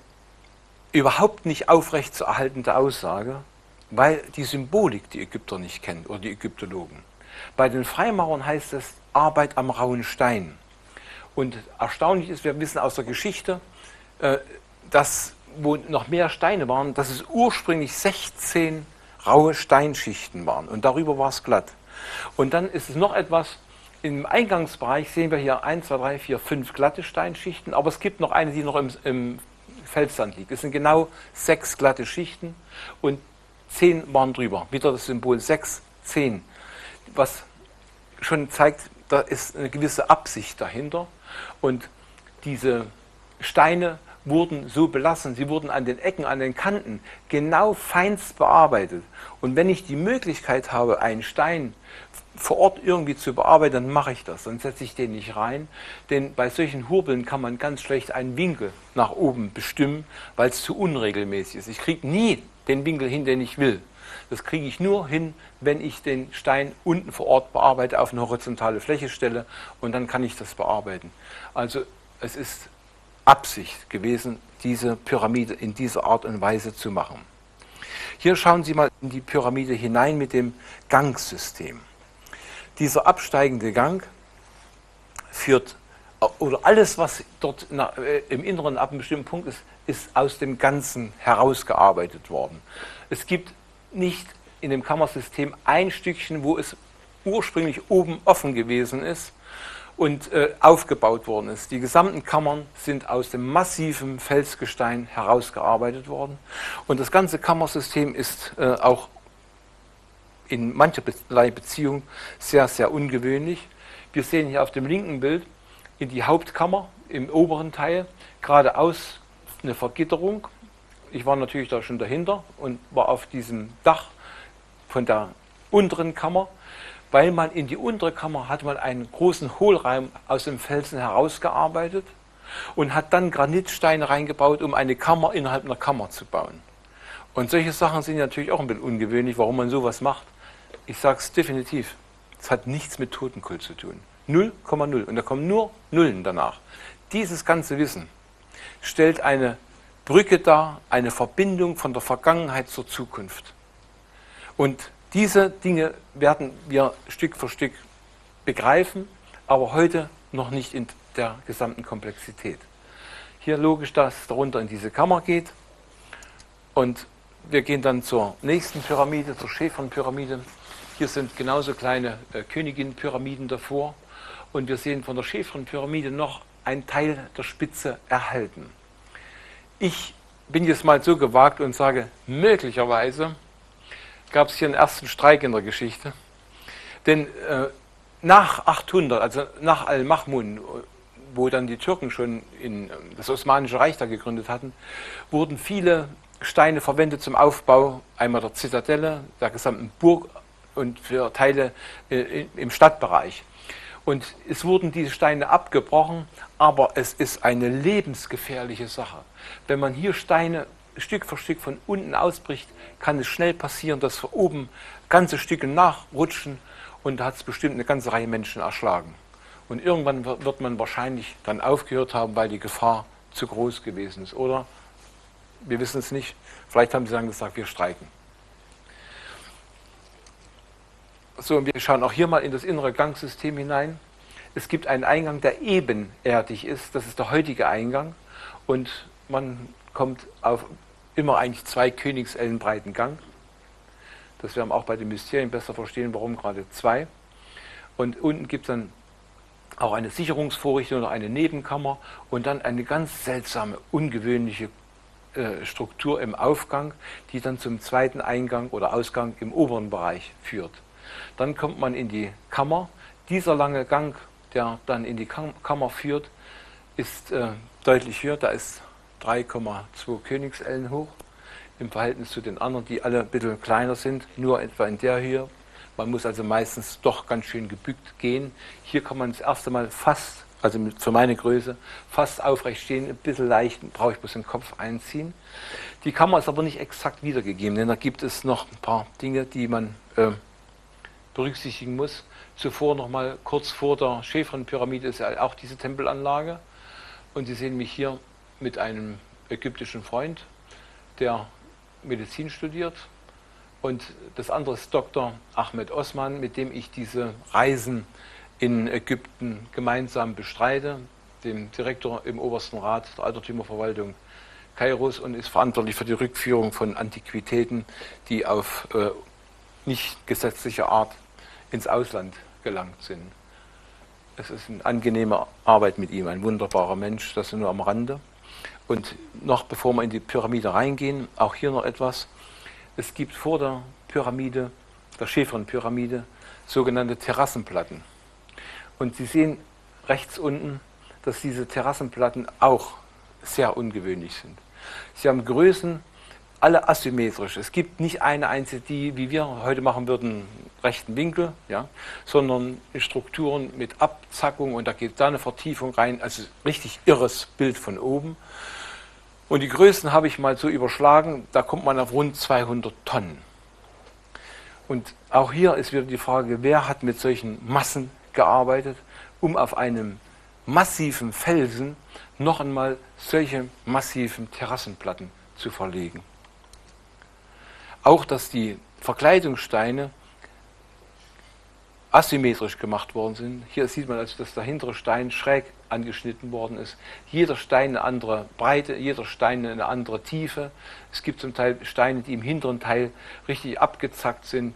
überhaupt nicht aufrecht zu erhaltende Aussage, weil die Symbolik die Ägypter nicht kennen oder die Ägyptologen. Bei den Freimaurern heißt es Arbeit am rauen Stein. Und erstaunlich ist, wir wissen aus der Geschichte, dass wo noch mehr Steine waren, dass es ursprünglich 16 raue Steinschichten waren und darüber war es glatt. Und dann ist es noch etwas, im Eingangsbereich sehen wir hier 1, 2, 3, 4, 5 glatte Steinschichten, aber es gibt noch eine, die noch im Felssand liegt. Es sind genau 6 glatte Schichten und 10 waren drüber. Wieder das Symbol 6, 10, was schon zeigt, da ist eine gewisse Absicht dahinter und diese Steine wurden so belassen, sie wurden an den Ecken, an den Kanten genau feinst bearbeitet. Und wenn ich die Möglichkeit habe, einen Stein vor Ort irgendwie zu bearbeiten, dann mache ich das, dann setze ich den nicht rein. Denn bei solchen Hurbeln kann man ganz schlecht einen Winkel nach oben bestimmen, weil es zu unregelmäßig ist. Ich kriege nie den Winkel hin, den ich will. Das kriege ich nur hin, wenn ich den Stein unten vor Ort bearbeite, auf eine horizontale Fläche stelle und dann kann ich das bearbeiten. Also es ist Absicht gewesen, diese Pyramide in dieser Art und Weise zu machen. Hier schauen Sie mal in die Pyramide hinein mit dem Gangsystem. Dieser absteigende Gang führt, oder alles, was dort im Inneren ab einem bestimmten Punkt ist, ist aus dem Ganzen herausgearbeitet worden. Es gibt nicht in dem Kammersystem ein Stückchen, wo es ursprünglich oben offen gewesen ist und aufgebaut worden ist. Die gesamten Kammern sind aus dem massiven Felsgestein herausgearbeitet worden. Und das ganze Kammersystem ist auch in mancherlei Beziehung sehr, sehr ungewöhnlich. Wir sehen hier auf dem linken Bild in die Hauptkammer im oberen Teil geradeaus eine Vergitterung. Ich war natürlich da schon dahinter und war auf diesem Dach von der unteren Kammer, weil man in die untere Kammer hat man einen großen Hohlraum aus dem Felsen herausgearbeitet und hat dann Granitsteine reingebaut, um eine Kammer innerhalb einer Kammer zu bauen. Und solche Sachen sind natürlich auch ein bisschen ungewöhnlich, warum man sowas macht. Ich sage es definitiv, es hat nichts mit Totenkult zu tun. 0,0. Und da kommen nur Nullen danach. Dieses ganze Wissen stellt eine Brücke dar, eine Verbindung von der Vergangenheit zur Zukunft. Und diese Dinge werden wir Stück für Stück begreifen, aber heute noch nicht in der gesamten Komplexität. Hier logisch, dass es darunter in diese Kammer geht. Und wir gehen dann zur nächsten Pyramide, zur Chefron-Pyramide. Hier sind genauso kleine Königin-Pyramiden davor. Und wir sehen von der Chefron-Pyramide noch einen Teil der Spitze erhalten. Ich bin jetzt mal so gewagt und sage, möglicherweise gab es hier einen ersten Streik in der Geschichte. Denn nach 800, also nach Al-Ma'mun, wo dann die Türken schon in das Osmanische Reich da gegründet hatten, wurden viele Steine verwendet zum Aufbau einmal der Zitadelle, der gesamten Burg und für Teile im Stadtbereich. Und es wurden diese Steine abgebrochen, aber es ist eine lebensgefährliche Sache. Wenn man hier Steine Stück für Stück von unten ausbricht, kann es schnell passieren, dass von oben ganze Stücke nachrutschen und da hat es bestimmt eine ganze Reihe Menschen erschlagen. Und irgendwann wird man wahrscheinlich dann aufgehört haben, weil die Gefahr zu groß gewesen ist. Oder, wir wissen es nicht, vielleicht haben sie dann gesagt, wir streiken. So, und wir schauen auch hier mal in das innere Gangsystem hinein. Es gibt einen Eingang, der ebenerdig ist. Das ist der heutige Eingang. Und man kommt auf immer eigentlich 2 Königsellen breiten Gang. Das werden wir auch bei den Mysterien besser verstehen, warum gerade 2. Und unten gibt es dann auch eine Sicherungsvorrichtung oder eine Nebenkammer und dann eine ganz seltsame, ungewöhnliche Struktur im Aufgang, die dann zum zweiten Eingang oder Ausgang im oberen Bereich führt. Dann kommt man in die Kammer. Dieser lange Gang, der dann in die Kammer führt, ist deutlich höher. Da ist 3,2 Königsellen hoch im Verhältnis zu den anderen, die alle ein bisschen kleiner sind, nur etwa in der Höhe. Man muss also meistens doch ganz schön gebückt gehen. Hier kann man das erste Mal fast, also für meine Größe, fast aufrecht stehen, ein bisschen leicht, brauche ich bloß den Kopf einziehen. Die Kammer ist aber nicht exakt wiedergegeben, denn da gibt es noch ein paar Dinge, die man berücksichtigen muss. Zuvor noch mal kurz vor der Chefron-Pyramide ist ja auch diese Tempelanlage. Und Sie sehen mich hier mit einem ägyptischen Freund, der Medizin studiert. Und das andere ist Dr. Ahmed Osman, mit dem ich diese Reisen in Ägypten gemeinsam bestreite, dem Direktor im Obersten Rat der Altertümerverwaltung Kairos, und ist verantwortlich für die Rückführung von Antiquitäten, die auf nicht gesetzliche Art ins Ausland gelangt sind. Es ist eine angenehme Arbeit mit ihm, ein wunderbarer Mensch, das nur am Rande. Und noch bevor wir in die Pyramide reingehen, auch hier noch etwas. Es gibt vor der Pyramide, der Chefron-Pyramide, sogenannte Terrassenplatten. Und Sie sehen rechts unten, dass diese Terrassenplatten auch sehr ungewöhnlich sind. Sie haben Größen, alle asymmetrisch. Es gibt nicht eine einzige, die, wie wir heute machen würden, rechten Winkel, ja, sondern Strukturen mit Abzackung und da geht da eine Vertiefung rein, also richtig irres Bild von oben. Und die Größen habe ich mal so überschlagen, da kommt man auf rund 200 Tonnen. Und auch hier ist wieder die Frage, wer hat mit solchen Massen gearbeitet, um auf einem massiven Felsen noch einmal solche massiven Terrassenplatten zu verlegen. Auch, dass die Verkleidungssteine asymmetrisch gemacht worden sind. Hier sieht man also, dass der hintere Stein schräg angeschnitten worden ist. Jeder Stein eine andere Breite, jeder Stein eine andere Tiefe. Es gibt zum Teil Steine, die im hinteren Teil richtig abgezackt sind.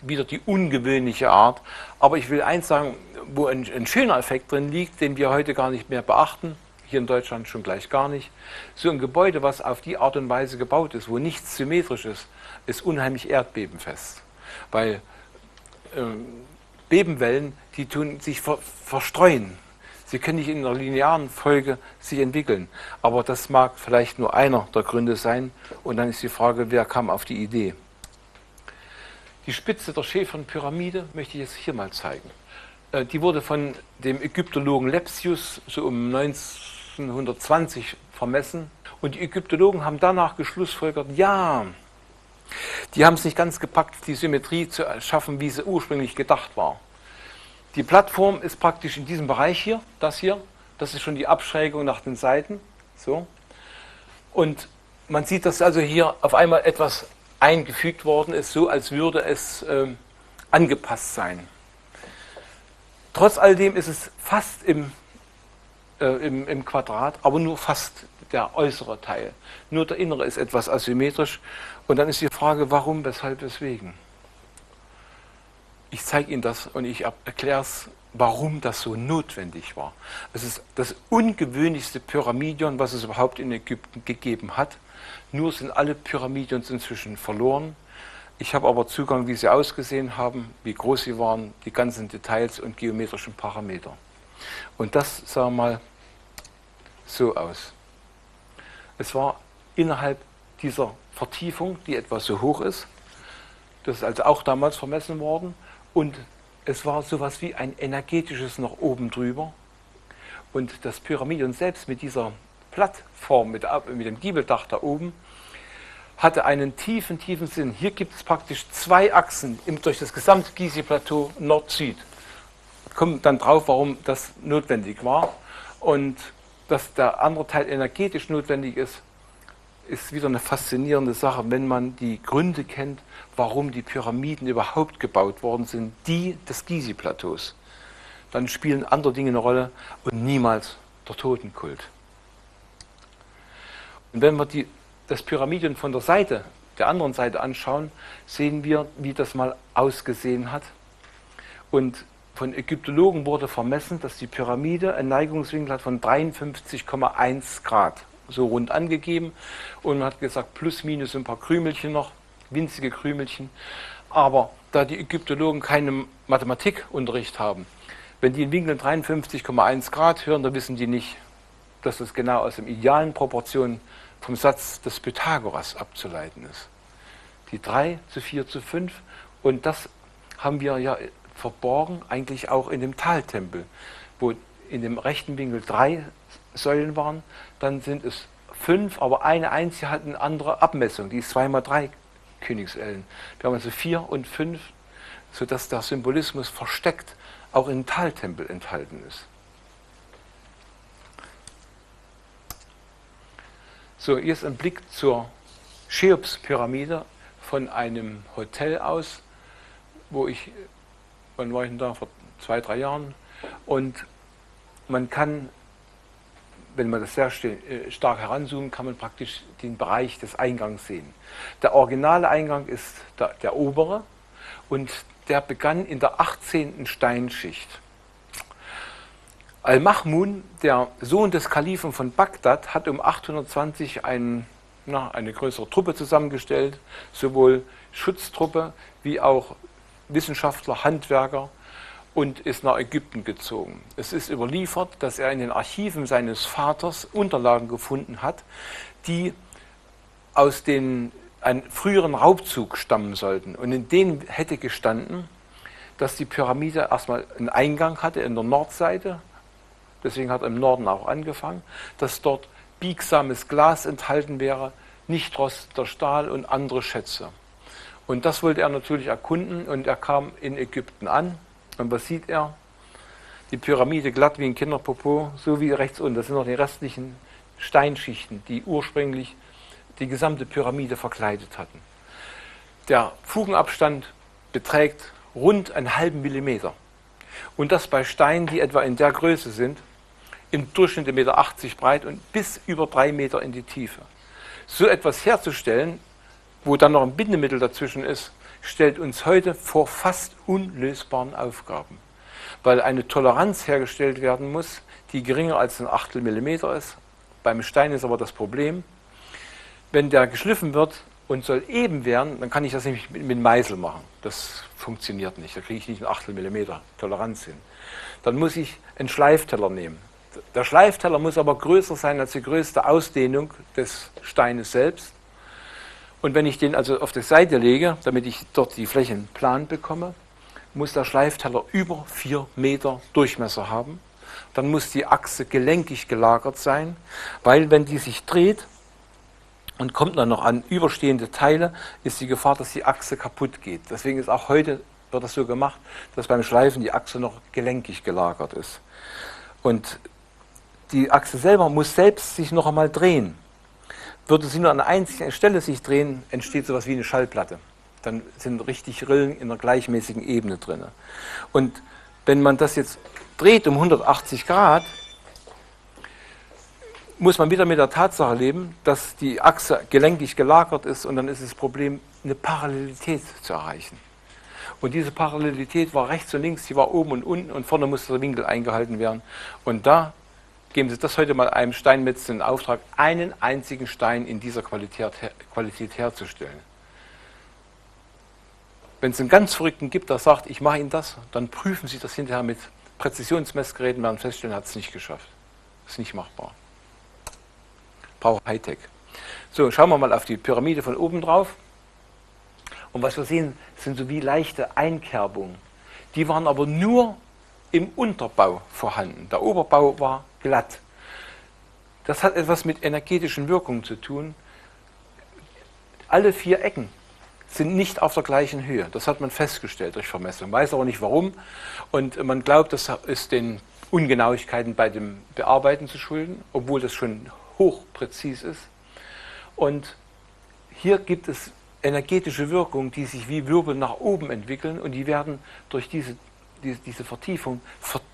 Wieder die ungewöhnliche Art. Aber ich will eins sagen, wo ein schöner Effekt drin liegt, den wir heute gar nicht mehr beachten, hier in Deutschland schon gleich gar nicht. So ein Gebäude, was auf die Art und Weise gebaut ist, wo nichts symmetrisch ist unheimlich erdbebenfest. Weil Bebenwellen, die tun sich verstreuen. Sie können nicht in einer linearen Folge sich entwickeln. Aber das mag vielleicht nur einer der Gründe sein. Und dann ist die Frage, wer kam auf die Idee? Die Spitze der Schäfernpyramide möchte ich jetzt hier mal zeigen. Die wurde von dem Ägyptologen Lepsius so um 1920 vermessen. Und die Ägyptologen haben danach geschlussfolgert, ja, die haben es nicht ganz gepackt, die Symmetrie zu schaffen, wie sie ursprünglich gedacht war. Die Plattform ist praktisch in diesem Bereich hier, das ist schon die Abschrägung nach den Seiten. So. Und man sieht, dass also hier auf einmal etwas eingefügt worden ist, so als würde es angepasst sein. Trotz alledem ist es fast im Quadrat, aber nur fast der äußere Teil. Nur der innere ist etwas asymmetrisch. Und dann ist die Frage, warum, weshalb, weswegen. Ich zeige Ihnen das und ich erkläre es, warum das so notwendig war. Es ist das ungewöhnlichste Pyramidion, was es überhaupt in Ägypten gegeben hat. Nur sind alle Pyramidions inzwischen verloren. Ich habe aber Zugang, wie sie ausgesehen haben, wie groß sie waren, die ganzen Details und geometrischen Parameter. Und das sah mal so aus. Es war innerhalb dieser Vertiefung, die etwa so hoch ist, das ist also auch damals vermessen worden, und es war sowas wie ein energetisches noch oben drüber. Und das Pyramidion selbst mit dieser Plattform, mit dem Giebeldach da oben, hatte einen tiefen, tiefen Sinn. Hier gibt es praktisch zwei Achsen durch das gesamte Gizeh-Plateau Nord-Süd. Kommt dann drauf, warum das notwendig war. Und dass der andere Teil energetisch notwendig ist, ist wieder eine faszinierende Sache, wenn man die Gründe kennt, warum die Pyramiden überhaupt gebaut worden sind, die des Gizeh-Plateaus. Dann spielen andere Dinge eine Rolle und niemals der Totenkult. Und wenn wir das Pyramidion von der anderen Seite anschauen, sehen wir, wie das mal ausgesehen hat. Und von Ägyptologen wurde vermessen, dass die Pyramide einen Neigungswinkel hat von 53,1 Grad. So rund angegeben. Und man hat gesagt, plus minus ein paar Krümelchen noch, winzige Krümelchen. Aber da die Ägyptologen keinen Mathematikunterricht haben, wenn die in Winkeln 53,1 Grad hören, dann wissen die nicht, dass das genau aus den idealen Proportionen vom Satz des Pythagoras abzuleiten ist. Die 3:4:5, und das haben wir ja verborgen, eigentlich auch in dem Taltempel, wo in dem rechten Winkel 3 Säulen waren, dann sind es 5, aber eine einzige hat eine andere Abmessung, die ist 2x3 Königsellen. Wir haben also 4 und 5, sodass der Symbolismus versteckt auch im Taltempel enthalten ist. So, jetzt ein Blick zur Cheops-Pyramide von einem Hotel aus, wann war ich denn da? Vor 2, 3 Jahren. Und man kann, wenn man das sehr stark heranzoomt, kann man praktisch den Bereich des Eingangs sehen. Der originale Eingang ist der obere und der begann in der 18. Steinschicht. Al-Ma'mun, der Sohn des Kalifen von Bagdad, hat um 820 eine größere Truppe zusammengestellt, sowohl Schutztruppe wie auch Wissenschaftler, Handwerker, und ist nach Ägypten gezogen. Es ist überliefert, dass er in den Archiven seines Vaters Unterlagen gefunden hat, die aus einem früheren Raubzug stammen sollten. Und in denen hätte gestanden, dass die Pyramide erstmal einen Eingang hatte in der Nordseite, deswegen hat er im Norden auch angefangen, dass dort biegsames Glas enthalten wäre, nichtrostiger Stahl und andere Schätze. Und das wollte er natürlich erkunden, und er kam in Ägypten an. Und was sieht er? Die Pyramide glatt wie ein Kinderpopo, so wie rechts unten. Das sind noch die restlichen Steinschichten, die ursprünglich die gesamte Pyramide verkleidet hatten. Der Fugenabstand beträgt rund einen halben Millimeter. Und das bei Steinen, die etwa in der Größe sind, im Durchschnitt 1,80 Meter breit und bis über 3 Meter in die Tiefe. So etwas herzustellen, wo dann noch ein Bindemittel dazwischen ist, stellt uns heute vor fast unlösbaren Aufgaben. Weil eine Toleranz hergestellt werden muss, die geringer als ein Achtel Millimeter ist. Beim Stein ist aber das Problem, wenn der geschliffen wird und soll eben werden, dann kann ich das nämlich mit Meißel machen. Das funktioniert nicht, da kriege ich nicht ein Achtel Millimeter Toleranz hin. Dann muss ich einen Schleifteller nehmen. Der Schleifteller muss aber größer sein als die größte Ausdehnung des Steines selbst. Und wenn ich den also auf die Seite lege, damit ich dort die Flächen plan bekomme, muss der Schleifteller über 4 Meter Durchmesser haben. Dann muss die Achse gelenkig gelagert sein, weil wenn die sich dreht und kommt dann noch an überstehende Teile, ist die Gefahr, dass die Achse kaputt geht. Deswegen ist auch heute, wird das so gemacht, dass beim Schleifen die Achse noch gelenkig gelagert ist. Und die Achse selber muss selbst sich noch einmal drehen. Würde sie nur an einer einzigen Stelle sich drehen, entsteht sowas wie eine Schallplatte. Dann sind richtig Rillen in einer gleichmäßigen Ebene drin. Und wenn man das jetzt dreht um 180 Grad, muss man wieder mit der Tatsache leben, dass die Achse gelenkig gelagert ist und dann ist das Problem, eine Parallelität zu erreichen. Und diese Parallelität war rechts und links, die war oben und unten und vorne musste der Winkel eingehalten werden. Und da geben Sie das heute mal einem Steinmetz in Auftrag, einen einzigen Stein in dieser Qualität herzustellen. Wenn es einen ganz Verrückten gibt, der sagt, ich mache Ihnen das, dann prüfen Sie das hinterher mit Präzisionsmessgeräten, werden feststellen, hat es nicht geschafft. Ist nicht machbar. Braucht Hightech. So, schauen wir mal auf die Pyramide von oben drauf. Und was wir sehen, sind so wie leichte Einkerbungen. Die waren aber nur im Unterbau vorhanden. Der Oberbau war glatt. Das hat etwas mit energetischen Wirkungen zu tun. Alle 4 Ecken sind nicht auf der gleichen Höhe. Das hat man festgestellt durch Vermessung. Weiß aber nicht warum. Und man glaubt, das ist den Ungenauigkeiten bei dem Bearbeiten zu schulden, obwohl das schon hochpräzis ist. Und hier gibt es energetische Wirkungen, die sich wie Wirbel nach oben entwickeln und die werden durch diese Vertiefung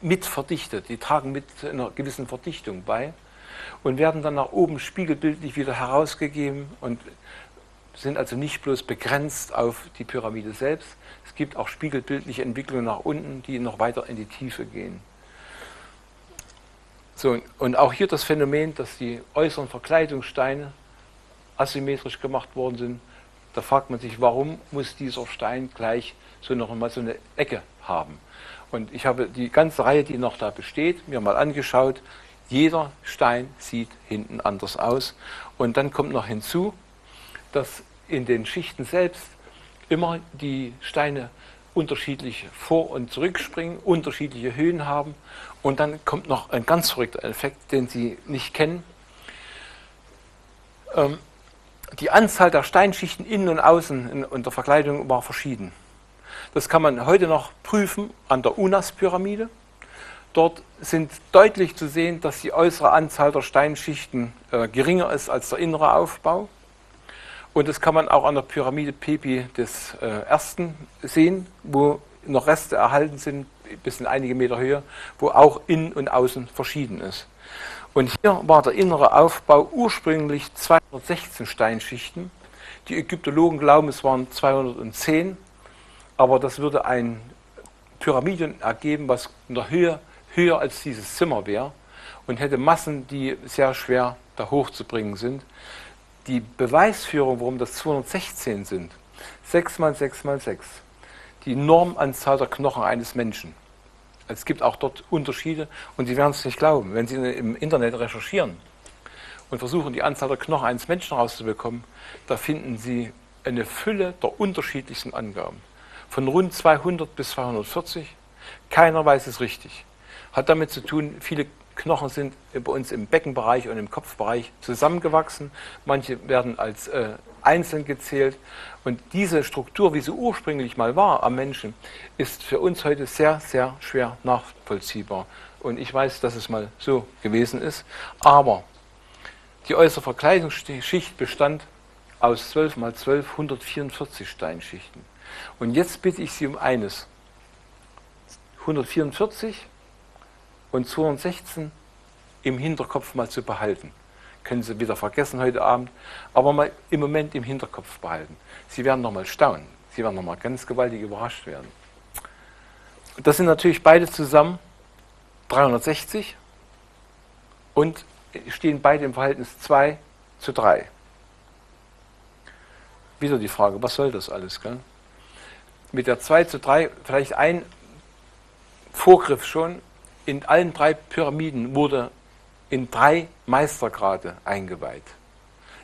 mit verdichtet. Die tragen mit einer gewissen Verdichtung bei und werden dann nach oben spiegelbildlich wieder herausgegeben und sind also nicht bloß begrenzt auf die Pyramide selbst. Es gibt auch spiegelbildliche Entwicklungen nach unten, die noch weiter in die Tiefe gehen. So, und auch hier das Phänomen, dass die äußeren Verkleidungssteine asymmetrisch gemacht worden sind. Da fragt man sich, warum muss dieser Stein gleich so noch einmal so eine Ecke haben? Und ich habe die ganze Reihe, die noch da besteht, mir mal angeschaut. Jeder Stein sieht hinten anders aus. Und dann kommt noch hinzu, dass in den Schichten selbst immer die Steine unterschiedlich vor- und zurückspringen, unterschiedliche Höhen haben. Und dann kommt noch ein ganz verrückter Effekt, den Sie nicht kennen. Die Anzahl der Steinschichten innen und außen in der Verkleidung war verschieden. Das kann man heute noch prüfen an der Unas-Pyramide. Dort sind deutlich zu sehen, dass die äußere Anzahl der Steinschichten geringer ist als der innere Aufbau. Und das kann man auch an der Pyramide Pepi des Ersten sehen, wo noch Reste erhalten sind, bis in einige Meter Höhe, wo auch innen und außen verschieden ist. Und hier war der innere Aufbau ursprünglich 216 Steinschichten. Die Ägyptologen glauben, es waren 210, aber das würde ein Pyramiden ergeben, was in der Höhe höher als dieses Zimmer wäre und hätte Massen, die sehr schwer da hochzubringen sind. Die Beweisführung, warum das 216 sind, 6 mal 6 mal 6, die Normanzahl der Knochen eines Menschen. Es gibt auch dort Unterschiede und Sie werden es nicht glauben. Wenn Sie im Internet recherchieren und versuchen, die Anzahl der Knochen eines Menschen rauszubekommen, da finden Sie eine Fülle der unterschiedlichsten Angaben. Von rund 200 bis 240. Keiner weiß es richtig. Hat damit zu tun, viele Knochen sind bei uns im Beckenbereich und im Kopfbereich zusammengewachsen. Manche werden als einzeln gezählt. Und diese Struktur, wie sie ursprünglich mal war am Menschen, ist für uns heute sehr, sehr schwer nachvollziehbar. Und ich weiß, dass es mal so gewesen ist. Aber die äußere Verkleidungsschicht bestand aus 12 mal 12, 144 Steinschichten. Und jetzt bitte ich Sie um eines. 144 und 216 im Hinterkopf mal zu behalten. Können Sie wieder vergessen heute Abend, aber mal im Moment im Hinterkopf behalten. Sie werden nochmal staunen. Sie werden nochmal ganz gewaltig überrascht werden. Das sind natürlich beide zusammen 360 und stehen beide im Verhältnis 2:3. Wieder die Frage, was soll das alles? Gell? Mit der 2:3 vielleicht ein Vorgriff schon. In allen 3 Pyramiden wurde in 3 Meistergrade eingeweiht.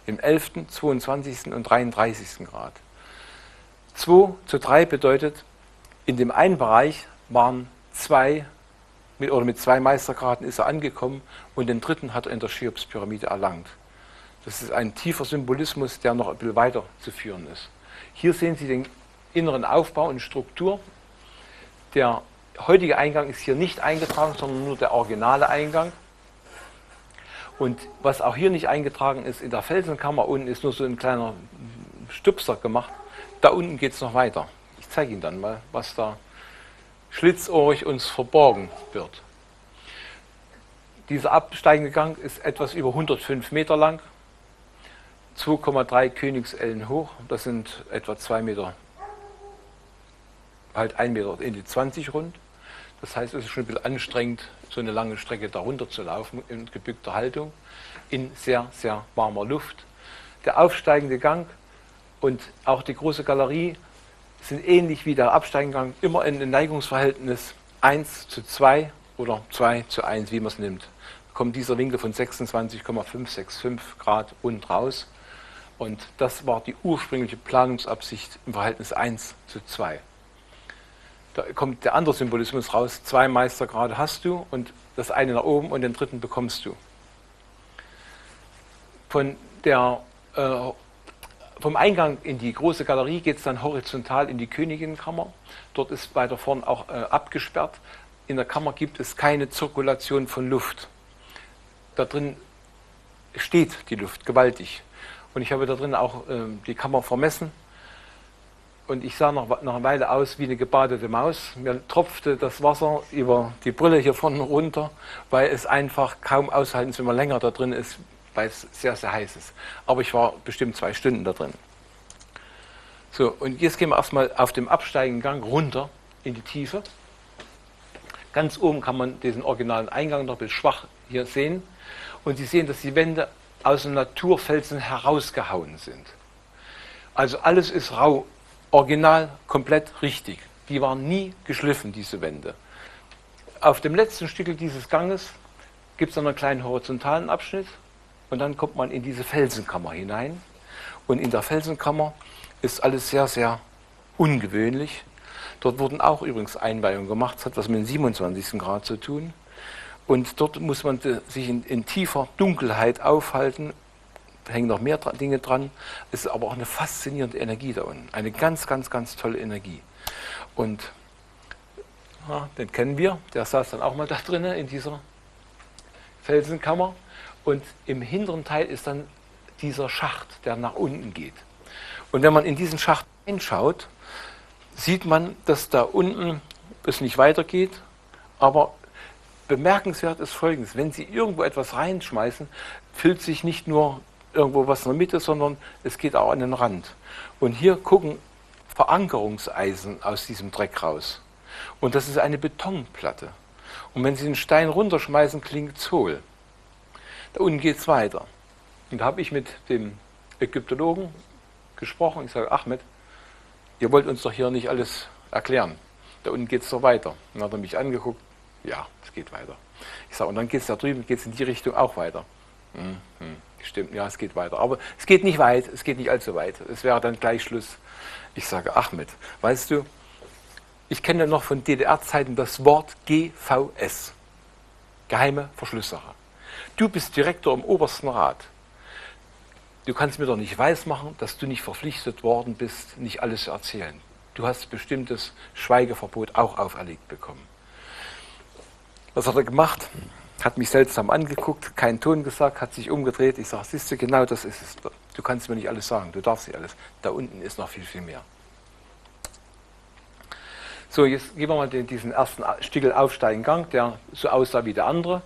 Im 11., 22. und 33. Grad. 2:3 bedeutet, in dem einen Bereich waren mit 2 Meistergraden ist er angekommen und den 3. hat er in der Cheops-Pyramide erlangt. Das ist ein tiefer Symbolismus, der noch ein bisschen weiter zu führen ist. Hier sehen Sie den inneren Aufbau und Struktur. Der heutige Eingang ist hier nicht eingetragen, sondern nur der originale Eingang. Und was auch hier nicht eingetragen ist, in der Felsenkammer unten ist nur so ein kleiner Stupser gemacht. Da unten geht es noch weiter. Ich zeige Ihnen dann mal, was da schlitzohrig uns verborgen wird. Dieser absteigende Gang ist etwas über 105 Meter lang, 2,3 Königsellen hoch. Das sind etwa 2 Meter, halt 1 Meter in die 20 rund. Das heißt, es ist schon ein bisschen anstrengend, so eine lange Strecke darunter zu laufen in gebückter Haltung, in sehr, sehr warmer Luft. Der aufsteigende Gang und auch die große Galerie sind ähnlich wie der absteigende Gang immer in einem Neigungsverhältnis 1:2 oder 2:1, wie man es nimmt. Da kommt dieser Winkel von 26,565 Grad rund raus. Und das war die ursprüngliche Planungsabsicht im Verhältnis 1:2. Da kommt der andere Symbolismus raus, 2 Meistergrade hast du und das eine nach oben und den 3. bekommst du. Vom Eingang in die große Galerie geht es dann horizontal in die Königinnenkammer. Dort ist weiter vorn auch abgesperrt. In der Kammer gibt es keine Zirkulation von Luft. Da drin steht die Luft gewaltig. Und ich habe da drin auch die Kammer vermessen. Und ich sah nach einer Weile aus wie eine gebadete Maus. Mir tropfte das Wasser über die Brille hier vorne runter, weil es einfach kaum aushalten ist, wenn man länger da drin ist, weil es sehr, sehr heiß ist. Aber ich war bestimmt 2 Stunden da drin. So, und jetzt gehen wir erstmal auf dem absteigenden Gang runter in die Tiefe. Ganz oben kann man diesen originalen Eingang noch ein bisschen schwach hier sehen. Und Sie sehen, dass die Wände aus dem Naturfelsen herausgehauen sind. Also alles ist rau. Original, komplett richtig. Die waren nie geschliffen, diese Wände. Auf dem letzten Stück dieses Ganges gibt es noch einen kleinen horizontalen Abschnitt und dann kommt man in diese Felsenkammer hinein. Und in der Felsenkammer ist alles sehr, sehr ungewöhnlich. Dort wurden auch übrigens Einweihungen gemacht, das hat was mit dem 27. Grad zu tun. Und dort muss man sich in tiefer Dunkelheit aufhalten. Da hängen noch mehr Dinge dran. Es ist aber auch eine faszinierende Energie da unten. Eine ganz, ganz, ganz tolle Energie. Und ja, den kennen wir. Der saß dann auch mal da drinnen in dieser Felsenkammer. Und im hinteren Teil ist dann dieser Schacht, der nach unten geht. Und wenn man in diesen Schacht hinschaut, sieht man, dass da unten es nicht weitergeht. Aber bemerkenswert ist Folgendes. Wenn Sie irgendwo etwas reinschmeißen, füllt sich nicht nur irgendwo was in der Mitte, sondern es geht auch an den Rand. Und hier gucken Verankerungseisen aus diesem Dreck raus. Und das ist eine Betonplatte. Und wenn Sie einen Stein runterschmeißen, klingt es hohl. Da unten geht es weiter. Und da habe ich mit dem Ägyptologen gesprochen. Ich sage, Ahmed, ihr wollt uns doch hier nicht alles erklären. Da unten geht es doch weiter. Und dann hat er mich angeguckt. Ja, es geht weiter. Ich sage, und dann geht es da drüben, geht es in die Richtung auch weiter. Stimmt, ja, es geht weiter. Aber es geht nicht weit, es geht nicht allzu weit. Es wäre dann gleich Schluss. Ich sage, Ahmed, weißt du, ich kenne noch von DDR-Zeiten das Wort GVS. Geheime Verschlusssache. Du bist Direktor im obersten Rat. Du kannst mir doch nicht weismachen, dass du nicht verpflichtet worden bist, nicht alles zu erzählen. Du hast bestimmtes Schweigeverbot auch auferlegt bekommen. Was hat er gemacht? Hat mich seltsam angeguckt, keinen Ton gesagt, hat sich umgedreht. Ich sage, siehst du, genau das ist es. Du kannst mir nicht alles sagen, du darfst nicht alles. Da unten ist noch viel, viel mehr. So, jetzt gehen wir mal diesen ersten Stickel aufsteigenden Gang, der so aussah wie der andere,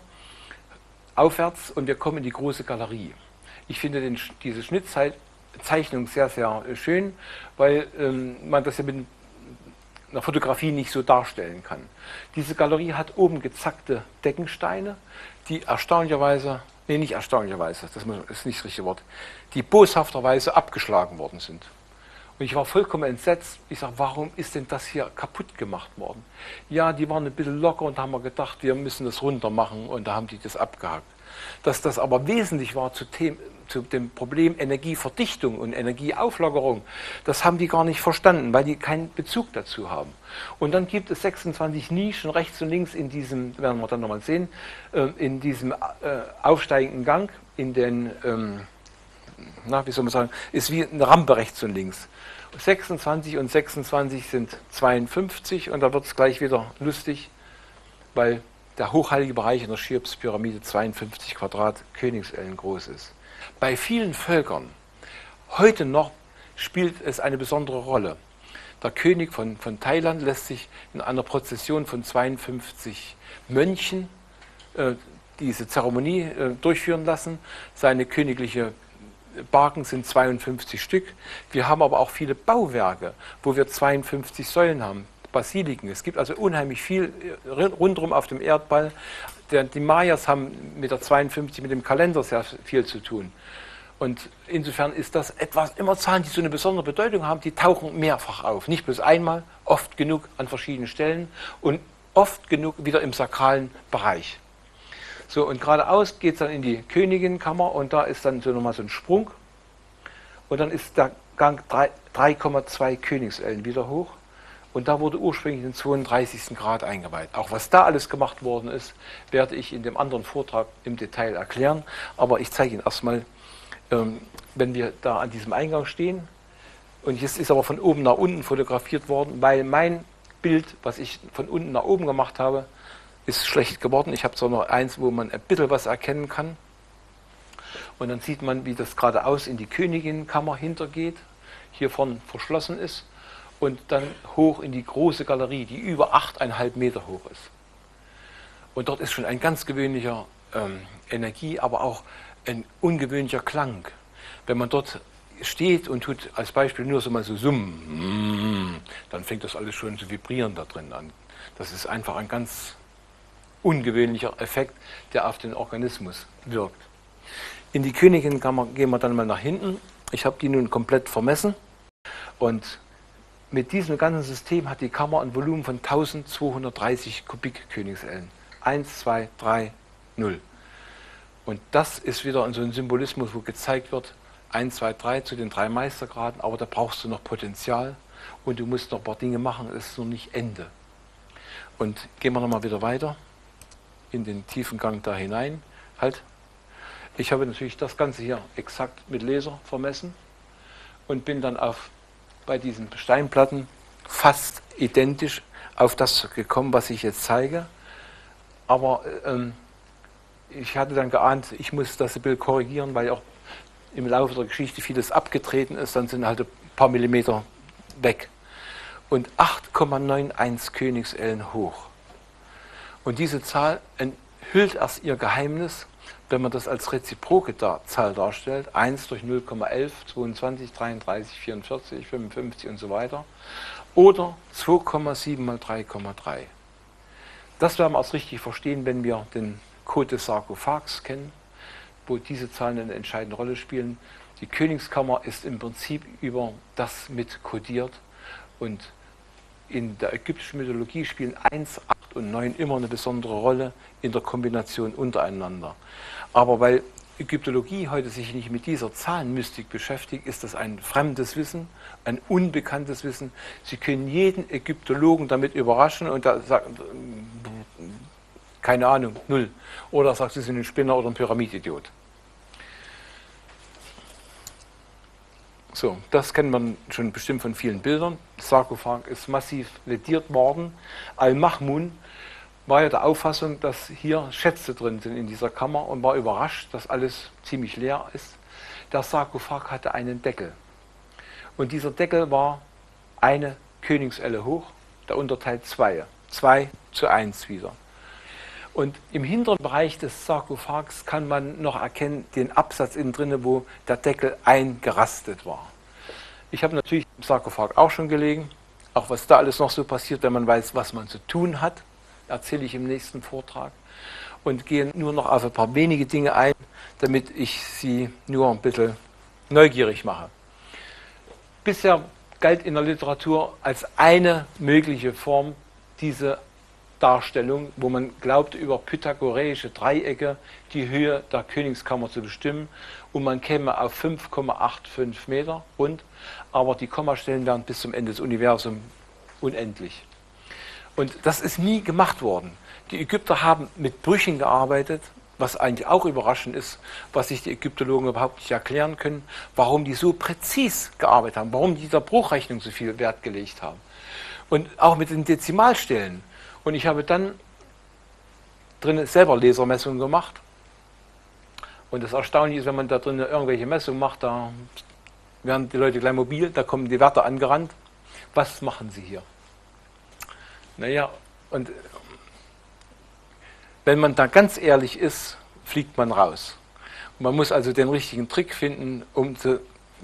aufwärts und wir kommen in die große Galerie. Ich finde diese Schnittzeichnung sehr, sehr schön, weil man das ja mit einer Fotografie nicht so darstellen kann. Diese Galerie hat oben gezackte Deckensteine, die erstaunlicherweise, nee, nicht erstaunlicherweise, das ist nicht das richtige Wort, die boshafterweise abgeschlagen worden sind. Und ich war vollkommen entsetzt. Ich sage, warum ist denn das hier kaputt gemacht worden? Ja, die waren ein bisschen locker und da haben wir gedacht, wir müssen das runter machen und da haben die das abgehakt. Dass das aber wesentlich war zu dem Problem Energieverdichtung und Energieauflockerung, das haben die gar nicht verstanden, weil die keinen Bezug dazu haben. Und dann gibt es 26 Nischen rechts und links in diesem, werden wir dann nochmal sehen, in diesem aufsteigenden Gang, in den, wie soll man sagen, ist wie eine Rampe rechts und links. 26 und 26 sind 52 und da wird es gleich wieder lustig, weil der hochheilige Bereich in der Cheops-Pyramide 52 Quadrat Königsellen groß ist. Bei vielen Völkern, heute noch, spielt es eine besondere Rolle. Der König von Thailand lässt sich in einer Prozession von 52 Mönchen diese Zeremonie durchführen lassen. Seine königliche Barken sind 52 Stück. Wir haben aber auch viele Bauwerke, wo wir 52 Säulen haben, Basiliken. Es gibt also unheimlich viel rundherum auf dem Erdball. Die Mayas haben mit der 52, mit dem Kalender sehr viel zu tun. Und insofern ist das etwas, immer Zahlen, die so eine besondere Bedeutung haben, die tauchen mehrfach auf. Nicht bloß einmal, oft genug an verschiedenen Stellen und oft genug wieder im sakralen Bereich. So, und geradeaus geht es dann in die Königinnenkammer und da ist dann so nochmal so ein Sprung. Und dann ist der Gang 3,2 Königsellen wieder hoch. Und da wurde ursprünglich den 32. Grad eingeweiht. Auch was da alles gemacht worden ist, werde ich in dem anderen Vortrag im Detail erklären. Aber ich zeige Ihnen erstmal, wenn wir da an diesem Eingang stehen. Und jetzt ist aber von oben nach unten fotografiert worden, weil mein Bild, was ich von unten nach oben gemacht habe, ist schlecht geworden. Ich habe zwar noch eins, wo man ein bisschen was erkennen kann. Und dann sieht man, wie das geradeaus in die Königinnenkammer hintergeht, hier vorne verschlossen ist und dann hoch in die große Galerie, die über 8,5 Meter hoch ist. Und dort ist schon ein ganz gewöhnlicher Energie, aber auch ein ungewöhnlicher Klang. Wenn man dort steht und tut als Beispiel nur so mal so summen, dann fängt das alles schon zu vibrieren da drin an. Das ist einfach ein ganz ungewöhnlicher Effekt, der auf den Organismus wirkt. In die Königinnenkammer gehen wir dann mal nach hinten. Ich habe die nun komplett vermessen und mit diesem ganzen System hat die Kammer ein Volumen von 1230 Kubik Königsellen. 1, 2, 3, 0. Und das ist wieder so ein Symbolismus, wo gezeigt wird, 1, 2, 3 zu den 3 Meistergraden, aber da brauchst du noch Potenzial und du musst noch ein paar Dinge machen, es ist noch nicht Ende. Und gehen wir nochmal wieder weiter in den tiefen Gang da hinein. Halt. Ich habe natürlich das Ganze hier exakt mit Laser vermessen und bin dann bei diesen Steinplatten fast identisch auf das gekommen, was ich jetzt zeige. Aber ich hatte dann geahnt, ich muss das Bild korrigieren, weil auch im Laufe der Geschichte vieles abgetreten ist, dann sind halt ein paar Millimeter weg. Und 8,91 Königsellen hoch. Und diese Zahl enthüllt erst ihr Geheimnis, wenn man das als reziproke Zahl darstellt, 1 durch 0,11, 22, 33, 44, 55 und so weiter, oder 2,7 mal 3,3. Das werden wir erst richtig verstehen, wenn wir den Code des Sarkophags kennen, wo diese Zahlen eine entscheidende Rolle spielen. Die Königskammer ist im Prinzip über das mit kodiert und in der ägyptischen Mythologie spielen 1, 8 und 9 immer eine besondere Rolle in der Kombination untereinander. Aber weil Ägyptologie heute sich nicht mit dieser Zahlenmystik beschäftigt, ist das ein fremdes Wissen, ein unbekanntes Wissen. Sie können jeden Ägyptologen damit überraschen und da sagen, keine Ahnung, 0. Oder sagt, Sie sind ein Spinner oder ein Pyramididiot. So, das kennt man schon bestimmt von vielen Bildern. Der Sarkophag ist massiv lediert worden. Al-Ma'mun war ja der Auffassung, dass hier Schätze drin sind in dieser Kammer und war überrascht, dass alles ziemlich leer ist. Der Sarkophag hatte einen Deckel. Und dieser Deckel war eine Königselle hoch der Unterteil 2. 2:1 wieder. Und im hinteren Bereich des Sarkophags kann man noch erkennen den Absatz innen drin, wo der Deckel eingerastet war. Ich habe natürlich im Sarkophag auch schon gelegen, auch was da alles noch so passiert, wenn man weiß, was man zu tun hat, erzähle ich im nächsten Vortrag. Und gehe nur noch auf ein paar wenige Dinge ein, damit ich Sie nur ein bisschen neugierig mache. Bisher galt in der Literatur als eine mögliche Form diese Darstellung, wo man glaubt, über pythagoreische Dreiecke die Höhe der Königskammer zu bestimmen und man käme auf 5,85 Meter rund, aber die Kommastellen wären bis zum Ende des Universums unendlich. Und das ist nie gemacht worden. Die Ägypter haben mit Brüchen gearbeitet, was eigentlich auch überraschend ist, was sich die Ägyptologen überhaupt nicht erklären können, warum die so präzis gearbeitet haben, warum die der Bruchrechnung so viel Wert gelegt haben. Und auch mit den Dezimalstellen. Und ich habe dann drinnen selber Lasermessungen gemacht. Und das Erstaunliche ist, wenn man da drinnen irgendwelche Messungen macht, da werden die Leute gleich mobil, da kommen die Wärter angerannt. Was machen sie hier? Naja, und wenn man da ganz ehrlich ist, fliegt man raus. Und man muss also den richtigen Trick finden, um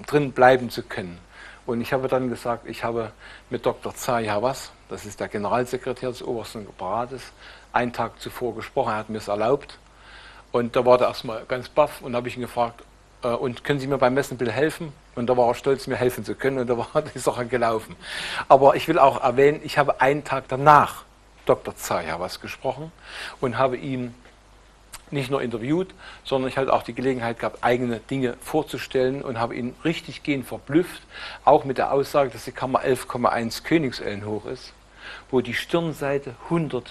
drin bleiben zu können. Und ich habe dann gesagt, ich habe mit Dr. Zahi Hawass, das ist der Generalsekretär des Obersten Rates, einen Tag zuvor gesprochen, er hat mir es erlaubt. Und da war er erstmal ganz baff und habe ich ihn gefragt, und können Sie mir beim Messen bitte helfen? Und da war er stolz, mir helfen zu können und da war die Sache gelaufen. Aber ich will auch erwähnen, ich habe einen Tag danach Dr. Zahi Hawass gesprochen und habe ihn nicht nur interviewt, sondern ich hatte auch die Gelegenheit gehabt, eigene Dinge vorzustellen und habe ihn richtig gehend verblüfft, auch mit der Aussage, dass die Kammer 11,1 Königsellen hoch ist, wo die Stirnseite 111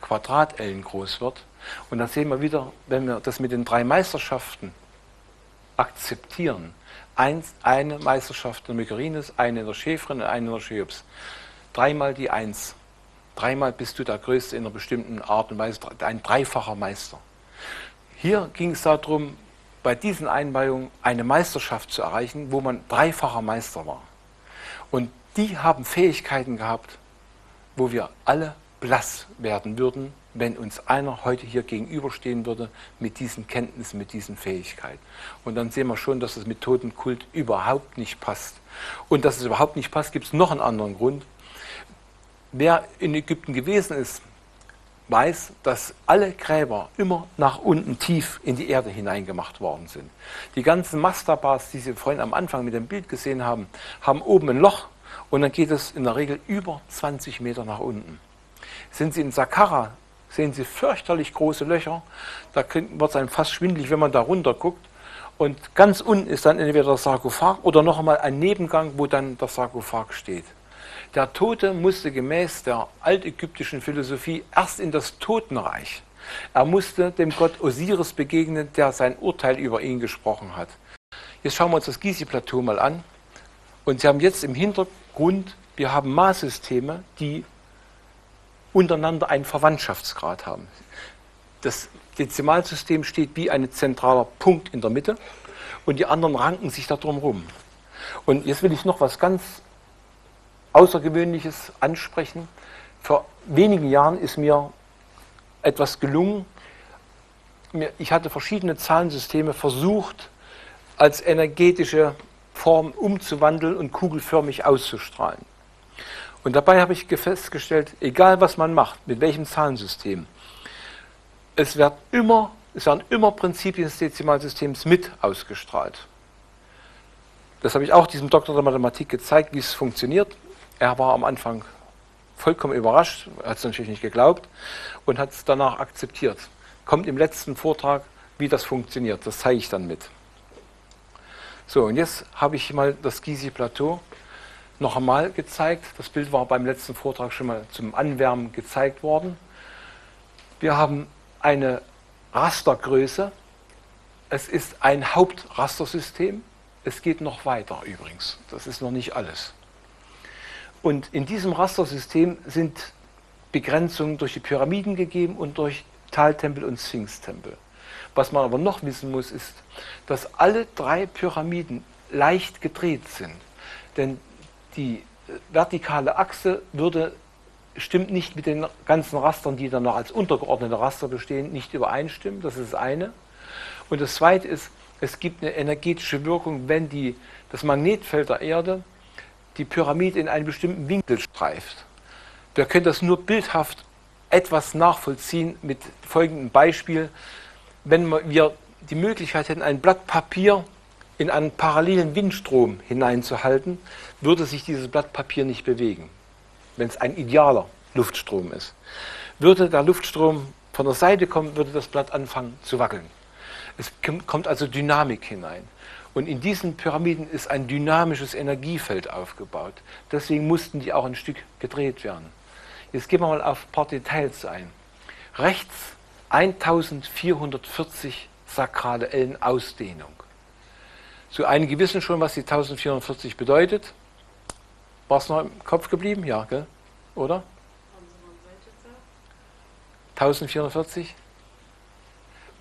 Quadratellen groß wird. Und dann sehen wir wieder, wenn wir das mit den 3 Meisterschaften akzeptieren, eine Meisterschaft in der Mycerinus, eine in der Schäferin und eine in der Cheops, 3-mal die 1. 3-mal bist du der Größte in einer bestimmten Art und Weise, ein dreifacher Meister. Hier ging es darum, bei diesen Einweihungen eine Meisterschaft zu erreichen, wo man dreifacher Meister war. Und die haben Fähigkeiten gehabt, wo wir alle blass werden würden, wenn uns einer heute hier gegenüberstehen würde mit diesen Kenntnissen, mit diesen Fähigkeiten. Und dann sehen wir schon, dass es mit Totenkult überhaupt nicht passt. Und dass es überhaupt nicht passt, gibt es noch einen anderen Grund. Wer in Ägypten gewesen ist, weiß, dass alle Gräber immer nach unten tief in die Erde hineingemacht worden sind. Die ganzen Mastabas, die Sie vorhin am Anfang mit dem Bild gesehen haben, haben oben ein Loch und dann geht es in der Regel über 20 Meter nach unten. Sind Sie in Saqqara, sehen Sie fürchterlich große Löcher, da wird es einem fast schwindelig, wenn man da runter guckt. Und ganz unten ist dann entweder der Sarkophag oder noch einmal ein Nebengang, wo dann der Sarkophag steht. Der Tote musste gemäß der altägyptischen Philosophie erst in das Totenreich. Er musste dem Gott Osiris begegnen, der sein Urteil über ihn gesprochen hat. Jetzt schauen wir uns das Gizi-Plateau mal an. Und Sie haben jetzt im Hintergrund, wir haben Maßsysteme, die untereinander einen Verwandtschaftsgrad haben. Das Dezimalsystem steht wie ein zentraler Punkt in der Mitte und die anderen ranken sich da drum rum. Und jetzt will ich noch was ganz Außergewöhnliches ansprechen. Vor wenigen Jahren ist mir etwas gelungen. Ich hatte verschiedene Zahlensysteme versucht, als energetische Form umzuwandeln und kugelförmig auszustrahlen. Und dabei habe ich festgestellt, egal was man macht, mit welchem Zahlensystem, es werden immer Prinzipien des Dezimalsystems mit ausgestrahlt. Das habe ich auch diesem Doktor der Mathematik gezeigt, wie es funktioniert. Er war am Anfang vollkommen überrascht, hat es natürlich nicht geglaubt und hat es danach akzeptiert. Kommt im letzten Vortrag, wie das funktioniert. Das zeige ich dann mit. So, und jetzt habe ich mal das Gizi-Plateau noch einmal gezeigt. Das Bild war beim letzten Vortrag schon mal zum Anwärmen gezeigt worden. Wir haben eine Rastergröße. Es ist ein Hauptrastersystem. Es geht noch weiter übrigens. Das ist noch nicht alles. Und in diesem Rastersystem sind Begrenzungen durch die Pyramiden gegeben und durch Taltempel und Sphinxtempel. Was man aber noch wissen muss, ist, dass alle 3 Pyramiden leicht gedreht sind. Denn die vertikale Achse stimmt nicht mit den ganzen Rastern, die dann noch als untergeordnete Raster bestehen, nicht übereinstimmen. Das ist das eine. Und das zweite ist, es gibt eine energetische Wirkung, wenn das Magnetfeld der Erde die Pyramide in einen bestimmten Winkel streift. Wir können das nur bildhaft etwas nachvollziehen mit folgendem Beispiel. Wenn wir die Möglichkeit hätten, ein Blatt Papier in einen parallelen Windstrom hineinzuhalten, würde sich dieses Blatt Papier nicht bewegen, wenn es ein idealer Luftstrom ist. Würde der Luftstrom von der Seite kommen, würde das Blatt anfangen zu wackeln. Es kommt also Dynamik hinein. Und in diesen Pyramiden ist ein dynamisches Energiefeld aufgebaut. Deswegen mussten die auch ein Stück gedreht werden. Jetzt gehen wir mal auf ein paar Details ein. Rechts 1440 sakrale Ellen Ausdehnung. So einige wissen schon, was die 1440 bedeutet. War es noch im Kopf geblieben? Ja, gell? Oder? 1440?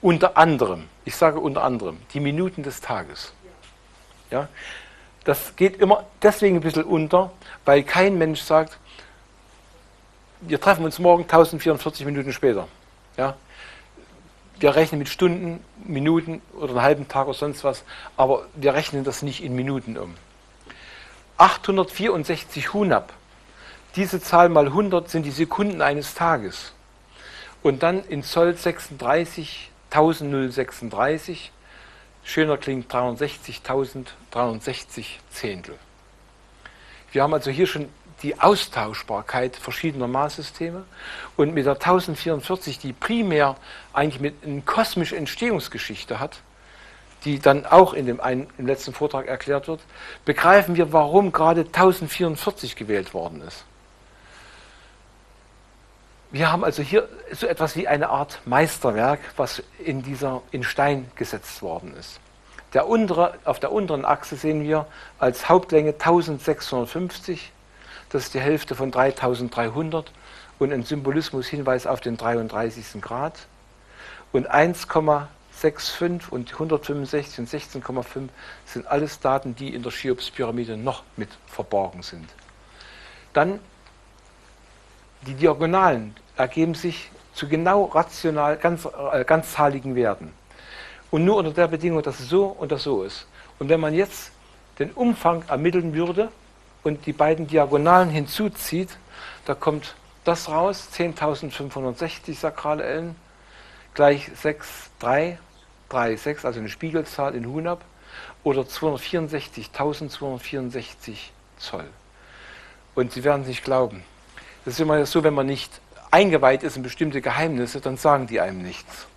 Unter anderem, ich sage unter anderem, die Minuten des Tages. Ja? Das geht immer deswegen ein bisschen unter, weil kein Mensch sagt, wir treffen uns morgen 1044 Minuten später. Ja? Wir rechnen mit Stunden, Minuten oder einen halben Tag oder sonst was, aber wir rechnen das nicht in Minuten um. 864 Hunab, diese Zahl mal 100 sind die Sekunden eines Tages. Und dann in Zoll 36.036, schöner klingt 63.063 Zehntel. Wir haben also hier schon die Austauschbarkeit verschiedener Maßsysteme und mit der 1044, die primär eigentlich mit einer kosmischen Entstehungsgeschichte hat, die dann auch im letzten Vortrag erklärt wird, begreifen wir, warum gerade 1044 gewählt worden ist. Wir haben also hier so etwas wie eine Art Meisterwerk, was in Stein gesetzt worden ist. Auf der unteren Achse sehen wir als Hauptlänge 1650, das ist die Hälfte von 3300 und ein Symbolismus-Hinweis auf den 33. Grad. Und 1,65 und 165 und 16,5 sind alles Daten, die in der Cheops-Pyramide noch mit verborgen sind. Dann die Diagonalen ergeben sich zu genau rational ganzzahligen Werten. Und nur unter der Bedingung, dass es so und das so ist. Und wenn man jetzt den Umfang ermitteln würde und die beiden Diagonalen hinzuzieht, da kommt das raus, 10.560 sakrale Ellen, gleich 6,336, also eine Spiegelzahl in Hunab, oder 264.264 Zoll. Und Sie werden es nicht glauben. Das ist immer so, wenn man nicht eingeweiht ist in bestimmte Geheimnisse, dann sagen die einem nichts.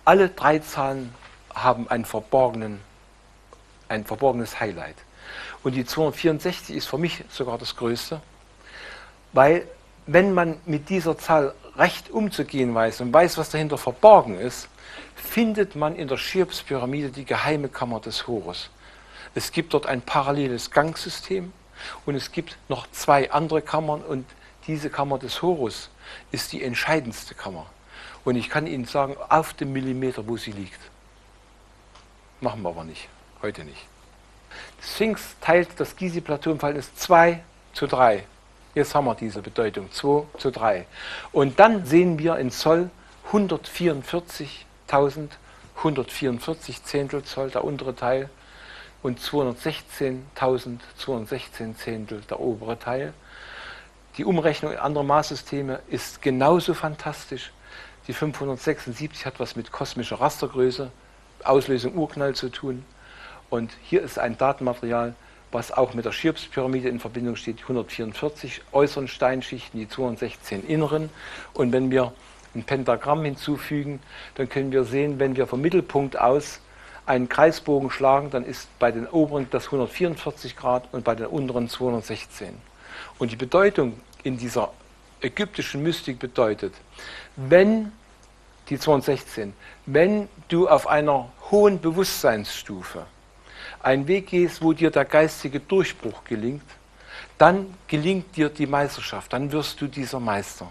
Alle drei Zahlen haben ein verborgenes Highlight. Und die 264 ist für mich sogar das Größte, weil wenn man mit dieser Zahl recht umzugehen weiß und weiß, was dahinter verborgen ist, findet man in der Cheops-Pyramide die geheime Kammer des Horus. Es gibt dort ein paralleles Gangsystem und es gibt noch zwei andere Kammern und diese Kammer des Horus ist die entscheidendste Kammer. Und ich kann Ihnen sagen, auf dem Millimeter, wo sie liegt. Machen wir aber nicht, heute nicht. Sphinx teilt das Gizi-Plateau im Verhältnis 2:3. Jetzt haben wir diese Bedeutung, 2:3. Und dann sehen wir in Zoll 144.144 Zehntelzoll, der untere Teil, und 216.216 Zehntel, der obere Teil. Die Umrechnung in andere Maßsysteme ist genauso fantastisch. Die 576 hat was mit kosmischer Rastergröße, Auslösung Urknall zu tun. Und hier ist ein Datenmaterial, was auch mit der Cheops-Pyramide in Verbindung steht, die 144 äußeren Steinschichten, die 216 inneren. Und wenn wir ein Pentagramm hinzufügen, dann können wir sehen, wenn wir vom Mittelpunkt aus einen Kreisbogen schlagen, dann ist bei den oberen das 144 Grad und bei den unteren 216. Und die Bedeutung in dieser ägyptischen Mystik bedeutet, wenn die 216, wenn du auf einer hohen Bewusstseinsstufe einen Weg gehst, wo dir der geistige Durchbruch gelingt, dann gelingt dir die Meisterschaft, dann wirst du dieser Meister.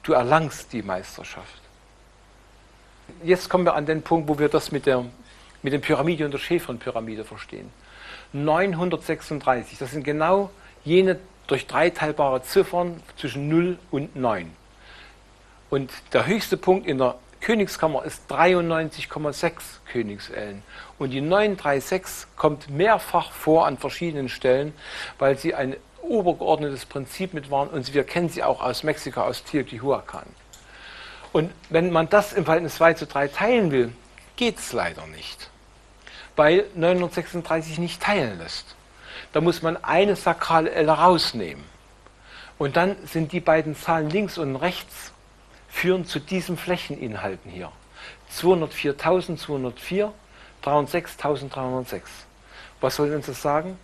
Du erlangst die Meisterschaft. Jetzt kommen wir an den Punkt, wo wir das mit der Pyramide und der Schäferpyramide verstehen. 936, das sind genau jene durch 3 teilbare Ziffern zwischen 0 und 9. Und der höchste Punkt in der Königskammer ist 93,6 Königsellen. Und die 936 kommt mehrfach vor an verschiedenen Stellen, weil sie ein obergeordnetes Prinzip mit waren. Und wir kennen sie auch aus Mexiko, aus Teotihuacan. Und wenn man das im Verhältnis 2:3 teilen will, geht es leider nicht, weil 936 nicht teilen lässt. Da muss man eine sakrale Elle rausnehmen. Und dann sind die beiden Zahlen links und rechts, führen zu diesen Flächeninhalten hier. 204.204, 306.306. Was soll uns das sagen?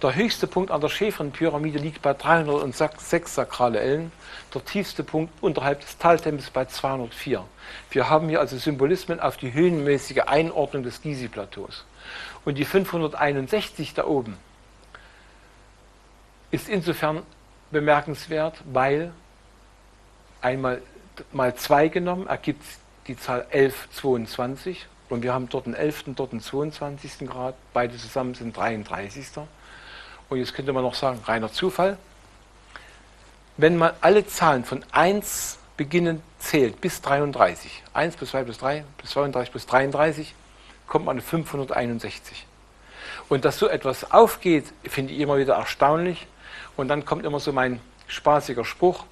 Der höchste Punkt an der Schäferenpyramide liegt bei 306 sakrale Ellen, der tiefste Punkt unterhalb des Taltempels bei 204. Wir haben hier also Symbolismen auf die höhenmäßige Einordnung des Gizeh-Plateaus. Und die 561 da oben ist insofern bemerkenswert, weil einmal mal 2 genommen, ergibt die Zahl 1122 und wir haben dort einen 11., dort einen 22. Grad, beide zusammen sind 33. Und jetzt könnte man noch sagen, reiner Zufall. Wenn man alle Zahlen von 1 beginnend zählt bis 33, 1 plus 2 plus 3 plus 32 plus 33, kommt man auf 561. Und dass so etwas aufgeht, finde ich immer wieder erstaunlich. Und dann kommt immer so mein spaßiger Spruch,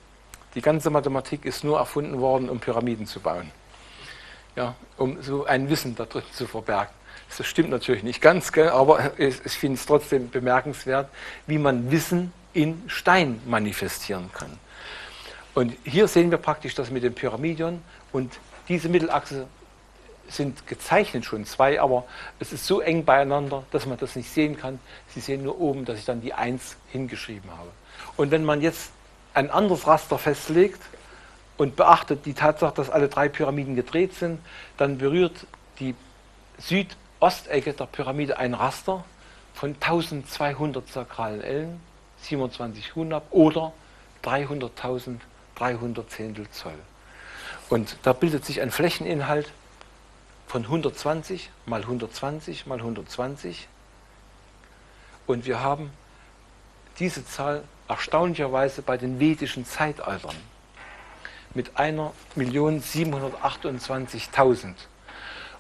die ganze Mathematik ist nur erfunden worden, um Pyramiden zu bauen. Ja, um so ein Wissen da drin zu verbergen. Das stimmt natürlich nicht ganz, aber ich finde es trotzdem bemerkenswert, wie man Wissen in Stein manifestieren kann. Und hier sehen wir praktisch das mit dem Pyramidion und diese Mittelachse sind gezeichnet schon 2, aber es ist so eng beieinander, dass man das nicht sehen kann. Sie sehen nur oben, dass ich dann die 1 hingeschrieben habe. Und wenn man jetzt ein anderes Raster festlegt und beachtet die Tatsache, dass alle 3 Pyramiden gedreht sind, dann berührt die Südostecke der Pyramide ein Raster von 1200 sakralen Ellen, 27 Hunab oder 300.300 Zehntel Zoll. Und da bildet sich ein Flächeninhalt von 120 mal 120 mal 120 und wir haben diese Zahl erstaunlicherweise bei den vedischen Zeitaltern mit 1.728.000.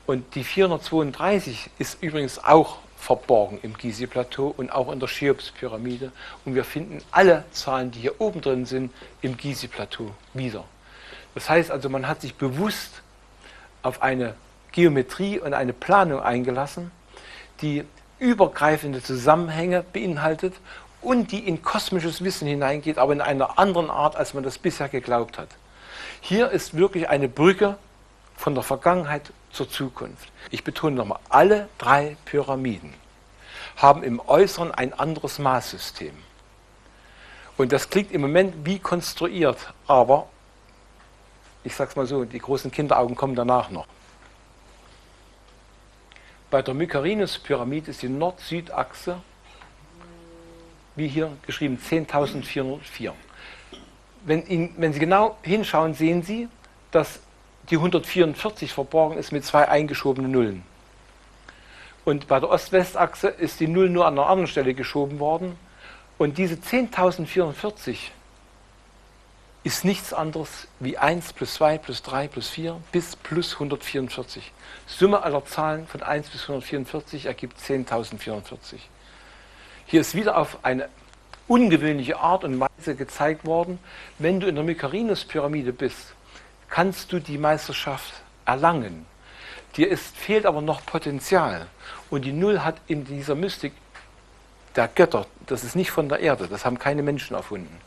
Und die 432 ist übrigens auch verborgen im Gizeh-Plateau und auch in der Cheops-Pyramide. Und wir finden alle Zahlen, die hier oben drin sind, im Gizeh-Plateau wieder. Das heißt also, man hat sich bewusst auf eine Geometrie und eine Planung eingelassen, die übergreifende Zusammenhänge beinhaltet und die in kosmisches Wissen hineingeht, aber in einer anderen Art, als man das bisher geglaubt hat. Hier ist wirklich eine Brücke von der Vergangenheit zur Zukunft. Ich betone nochmal, alle 3 Pyramiden haben im Äußeren ein anderes Maßsystem. Und das klingt im Moment wie konstruiert, aber ich sage es mal so, die großen Kinderaugen kommen danach noch. Bei der Mycerinus-Pyramide ist die Nord-Süd-Achse, wie hier geschrieben, 10.404. Wenn Sie genau hinschauen, sehen Sie, dass die 144 verborgen ist mit 2 eingeschobenen Nullen. Und bei der Ost-West-Achse ist die Null nur an einer anderen Stelle geschoben worden. Und diese 10.044 ist nichts anderes wie 1 plus 2 plus 3 plus 4 bis plus 144. Summe aller Zahlen von 1 bis 144 ergibt 10.044. Hier ist wieder auf eine ungewöhnliche Art und Weise gezeigt worden, wenn du in der Mycerinus-Pyramide bist, kannst du die Meisterschaft erlangen. Dir fehlt aber noch Potenzial. Und die Null hat in dieser Mystik der Götter, das ist nicht von der Erde, das haben keine Menschen erfunden,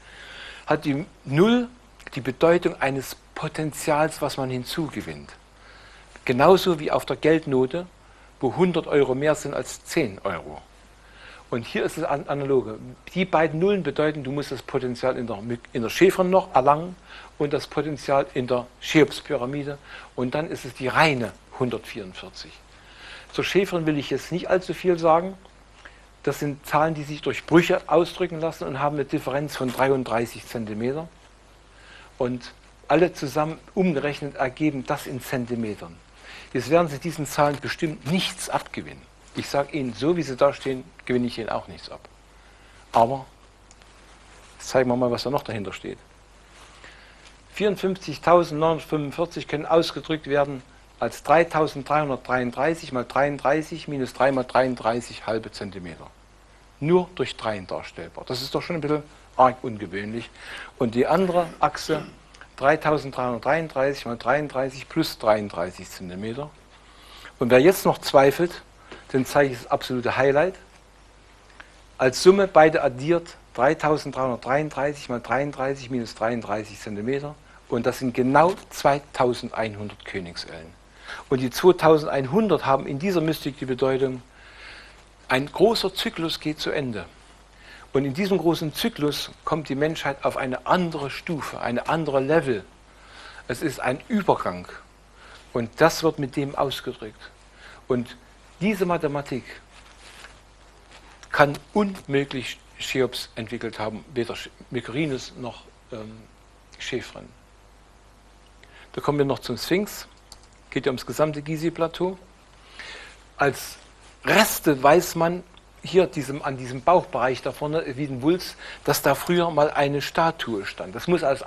hat die Null die Bedeutung eines Potenzials, was man hinzugewinnt. Genauso wie auf der Geldnote, wo 100 Euro mehr sind als 10 Euro. Und hier ist das Analoge. Die beiden Nullen bedeuten, du musst das Potenzial in der Schäferin noch erlangen und das Potenzial in der Cheops-Pyramide. Und dann ist es die reine 144. Zur Schäferin will ich jetzt nicht allzu viel sagen. Das sind Zahlen, die sich durch Brüche ausdrücken lassen und haben eine Differenz von 33 cm. Und alle zusammen umgerechnet ergeben das in Zentimetern. Jetzt werden Sie diesen Zahlen bestimmt nichts abgewinnen. Ich sage Ihnen, so wie sie da stehen, gewinne ich Ihnen auch nichts ab. Aber Jetzt zeigen wir mal, was da noch dahinter steht. 54.945 können ausgedrückt werden als 3.333 mal 33 minus 3 mal 33 halbe Zentimeter. Nur durch 3 darstellbar. Das ist doch schon ein bisschen arg ungewöhnlich. Und die andere Achse 3.333 mal 33 plus 33 Zentimeter. Und wer jetzt noch zweifelt, den zeige ich das absolute Highlight. Als Summe beide addiert 3.333 mal 33 minus 33 Zentimeter. Und das sind genau 2.100 Königsellen. Und die 2.100 haben in dieser Mystik die Bedeutung, ein großer Zyklus geht zu Ende. Und in diesem großen Zyklus kommt die Menschheit auf eine andere Stufe, eine andere Level. Es ist ein Übergang. Und das wird mit dem ausgedrückt. Und diese Mathematik kann unmöglich Cheops entwickelt haben, weder Mykerinus noch Schäfren. Da kommen wir noch zum Sphinx. Geht ja ums gesamte Gizeh-Plateau. Als Reste weiß man hier an diesem Bauchbereich da vorne, wie ein Wulst, dass da früher mal eine Statue stand. Das muss aus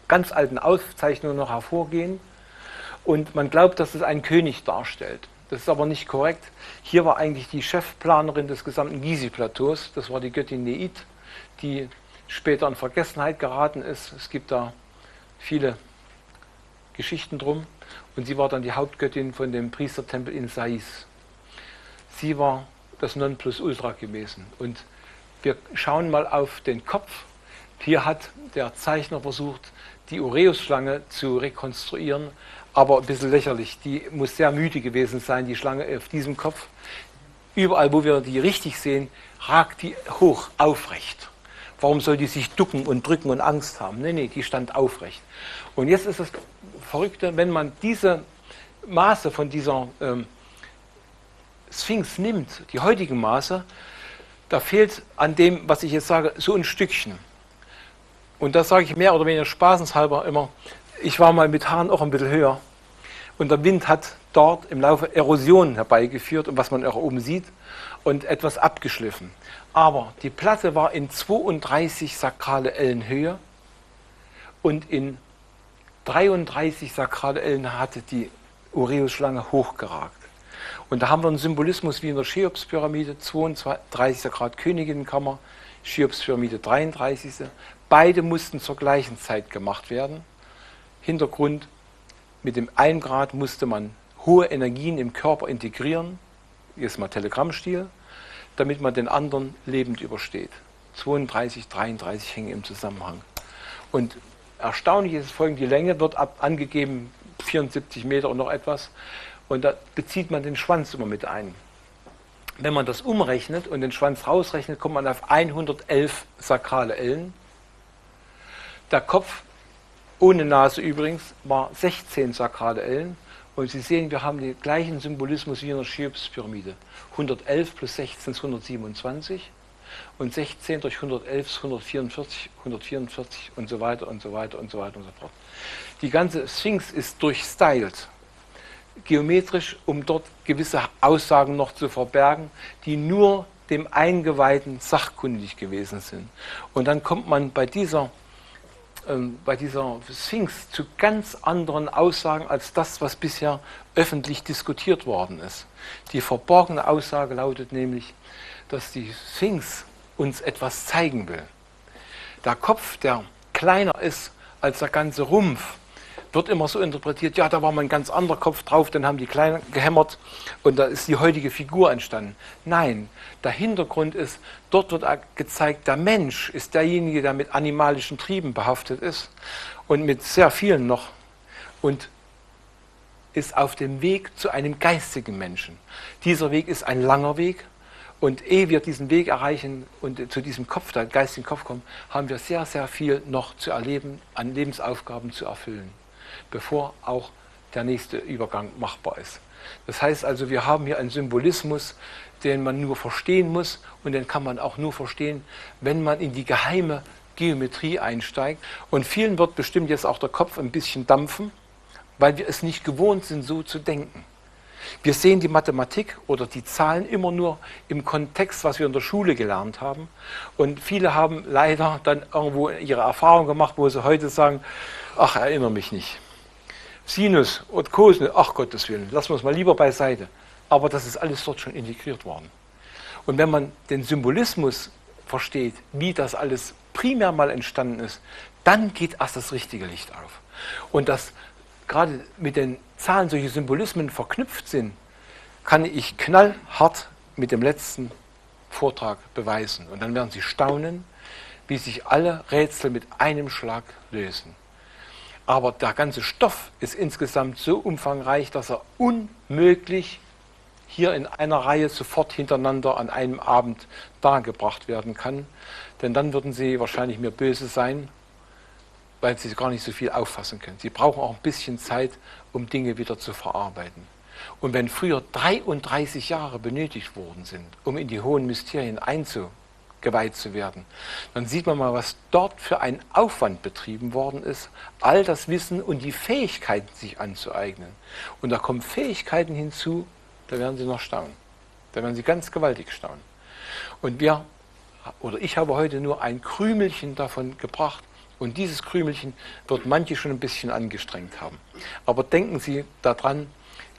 ganz alten Aufzeichnungen noch hervorgehen. Und man glaubt, dass es einen König darstellt. Das ist aber nicht korrekt. Hier war eigentlich die Chefplanerin des gesamten Gizeh-Plateaus. Das war die Göttin Neith, die später in Vergessenheit geraten ist. Es gibt da viele Geschichten drum. Und sie war dann die Hauptgöttin von dem Priestertempel in Sais. Sie war das Nonplusultra gewesen. Und wir schauen mal auf den Kopf. Hier hat der Zeichner versucht, die Uräusschlange zu rekonstruieren, aber ein bisschen lächerlich. Die muss sehr müde gewesen sein, die Schlange auf diesem Kopf. Überall, wo wir die richtig sehen, ragt die hoch, aufrecht. Warum soll die sich ducken und drücken und Angst haben? Nee, die stand aufrecht. Und jetzt ist das Verrückte, wenn man diese Maße von dieser Sphinx nimmt, die heutigen Maße, da fehlt an dem, was ich jetzt sage, so ein Stückchen. Und da sage ich mehr oder weniger spaßenshalber immer, ich war mal mit Haaren auch ein bisschen höher. Und der Wind hat dort im Laufe Erosion herbeigeführt, und was man auch oben sieht, und etwas abgeschliffen. Aber die Platte war in 32 sakrale Ellen Höhe und in 33 sakrale Ellen hatte die Uräusschlange hochgeragt. Und da haben wir einen Symbolismus wie in der Cheops-Pyramide, 32. Grad Königinnenkammer, Cheops-Pyramide 33. Beide mussten zur gleichen Zeit gemacht werden. Hintergrund, mit dem 1 Grad musste man hohe Energien im Körper integrieren, jetzt mal Telegrammstil, damit man den anderen lebend übersteht. 32, 33 hängen im Zusammenhang. Und erstaunlich ist folgende, die Länge wird angegeben 74 Meter und noch etwas. Und da bezieht man den Schwanz immer mit ein. Wenn man das umrechnet und den Schwanz rausrechnet, kommt man auf 111 sakrale Ellen. Der Kopf, ohne Nase übrigens, war 16 sakrale Ellen. Und Sie sehen, wir haben den gleichen Symbolismus wie in der Cheops-Pyramide. 111 plus 16 ist 127 und 16 durch 111 ist 144, 144 und so weiter und so weiter und so weiter und so fort. Die ganze Sphinx ist durchstylt, geometrisch, um dort gewisse Aussagen noch zu verbergen, die nur dem Eingeweihten sachkundig gewesen sind. Und dann kommt man bei dieser Sphinx zu ganz anderen Aussagen als das, was bisher öffentlich diskutiert worden ist. Die verborgene Aussage lautet nämlich, dass die Sphinx uns etwas zeigen will. Der Kopf, der kleiner ist als der ganze Rumpf, wird immer so interpretiert, ja, da war mal ein ganz anderer Kopf drauf, dann haben die Kleinen gehämmert und da ist die heutige Figur entstanden. Nein, der Hintergrund ist, dort wird gezeigt, der Mensch ist derjenige, der mit animalischen Trieben behaftet ist und mit sehr vielen noch und ist auf dem Weg zu einem geistigen Menschen. Dieser Weg ist ein langer Weg und ehe wir diesen Weg erreichen und zu diesem Kopf, der geistigen Kopf kommen, haben wir sehr, sehr viel noch zu erleben, an Lebensaufgaben zu erfüllen, bevor auch der nächste Übergang machbar ist. Das heißt also, wir haben hier einen Symbolismus, den man nur verstehen muss und den kann man auch nur verstehen, wenn man in die geheime Geometrie einsteigt. Und vielen wird bestimmt jetzt auch der Kopf ein bisschen dampfen, weil wir es nicht gewohnt sind, so zu denken. Wir sehen die Mathematik oder die Zahlen immer nur im Kontext, was wir in der Schule gelernt haben. Und viele haben leider dann irgendwo ihre Erfahrung gemacht, wo sie heute sagen, ach, erinnere mich nicht. Sinus und Cosinus, ach Gottes Willen, lassen wir es mal lieber beiseite. Aber das ist alles dort schon integriert worden. Und wenn man den Symbolismus versteht, wie das alles primär mal entstanden ist, dann geht erst das richtige Licht auf. Und dass gerade mit den Zahlen solche Symbolismen verknüpft sind, kann ich knallhart mit dem letzten Vortrag beweisen. Und dann werden Sie staunen, wie sich alle Rätsel mit einem Schlag lösen. Aber der ganze Stoff ist insgesamt so umfangreich, dass er unmöglich hier in einer Reihe sofort hintereinander an einem Abend dargebracht werden kann. Denn dann würden Sie wahrscheinlich mir böse sein, weil Sie gar nicht so viel auffassen können. Sie brauchen auch ein bisschen Zeit, um Dinge wieder zu verarbeiten. Und wenn früher 33 Jahre benötigt worden sind, um in die hohen Mysterien eingeweiht zu werden, dann sieht man mal, was dort für ein Aufwand betrieben worden ist, all das Wissen und die Fähigkeiten sich anzueignen. Und da kommen Fähigkeiten hinzu, da werden Sie noch staunen. Da werden Sie ganz gewaltig staunen. Und ich habe heute nur ein Krümelchen davon gebracht. Und dieses Krümelchen wird manche schon ein bisschen angestrengt haben. Aber denken Sie daran,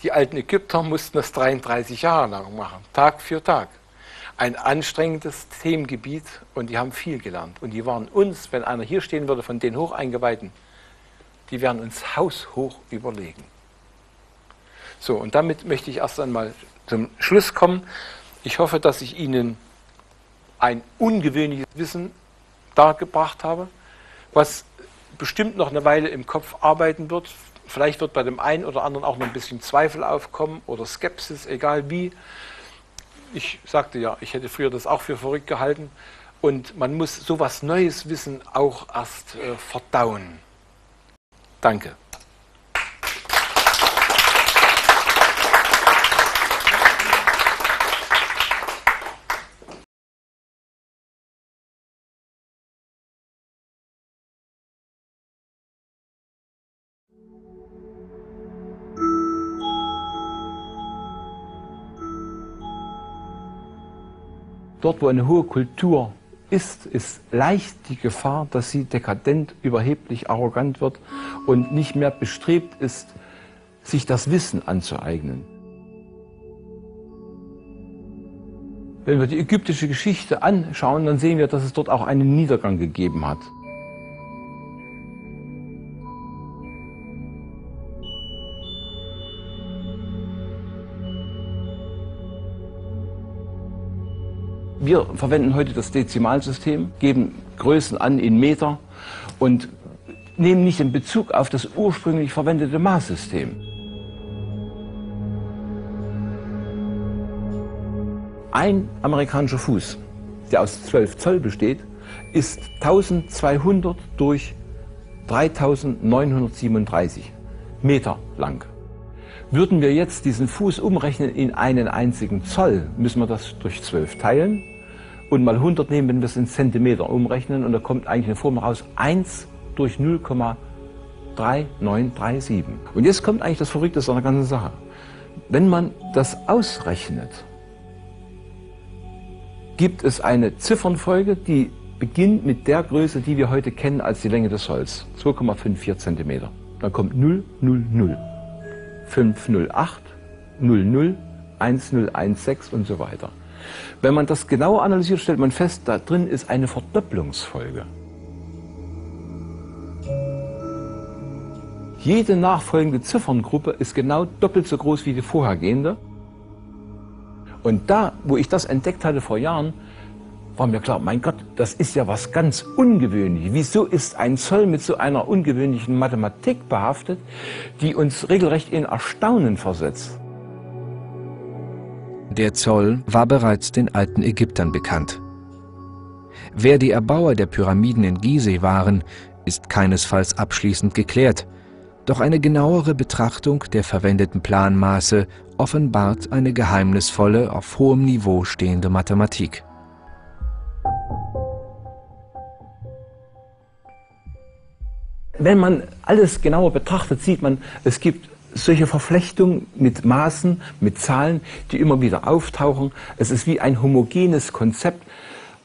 die alten Ägypter mussten das 33 Jahre lang machen, Tag für Tag. Ein anstrengendes Themengebiet und die haben viel gelernt. Und die waren uns, wenn einer hier stehen würde von den Hocheingeweihten, die wären uns haushoch überlegen. So, und damit möchte ich erst einmal zum Schluss kommen. Ich hoffe, dass ich Ihnen ein ungewöhnliches Wissen dargebracht habe, was bestimmt noch eine Weile im Kopf arbeiten wird. Vielleicht wird bei dem einen oder anderen auch noch ein bisschen Zweifel aufkommen oder Skepsis, egal wie. Ich sagte ja, ich hätte früher das auch für verrückt gehalten. Und man muss sowas Neues Wissen auch erst verdauen. Danke. Dort, wo eine hohe Kultur ist leicht die Gefahr, dass sie dekadent, überheblich, arrogant wird und nicht mehr bestrebt ist, sich das Wissen anzueignen. Wenn wir die ägyptische Geschichte anschauen, dann sehen wir, dass es dort auch einen Niedergang gegeben hat. Wir verwenden heute das Dezimalsystem, geben Größen an in Meter und nehmen nicht den Bezug auf das ursprünglich verwendete Maßsystem. Ein amerikanischer Fuß, der aus 12 Zoll besteht, ist 1200 durch 3937 Meter lang. Würden wir jetzt diesen Fuß umrechnen in einen einzigen Zoll, müssen wir das durch 12 teilen und mal 100 nehmen, wenn wir es in Zentimeter umrechnen, und da kommt eigentlich eine Formel raus, 1 durch 0,3937. Und jetzt kommt eigentlich das Verrückte an der ganzen Sache. Wenn man das ausrechnet, gibt es eine Ziffernfolge, die beginnt mit der Größe, die wir heute kennen als die Länge des Solls, 2,54 cm. Dann kommt 0, 0, 0, 508, 00, 1016 und so weiter. Wenn man das genauer analysiert, stellt man fest, da drin ist eine Verdopplungsfolge. Jede nachfolgende Zifferngruppe ist genau doppelt so groß wie die vorhergehende. Und da, wo ich das entdeckt hatte vor Jahren, war mir klar, mein Gott, das ist ja was ganz Ungewöhnliches. Wieso ist ein Zoll mit so einer ungewöhnlichen Mathematik behaftet, die uns regelrecht in Erstaunen versetzt? Der Zoll war bereits den alten Ägyptern bekannt. Wer die Erbauer der Pyramiden in Gizeh waren, ist keinesfalls abschließend geklärt. Doch eine genauere Betrachtung der verwendeten Planmaße offenbart eine geheimnisvolle, auf hohem Niveau stehende Mathematik. Wenn man alles genauer betrachtet, sieht man, es gibt solche Verflechtungen mit Maßen, mit Zahlen, die immer wieder auftauchen. Es ist wie ein homogenes Konzept,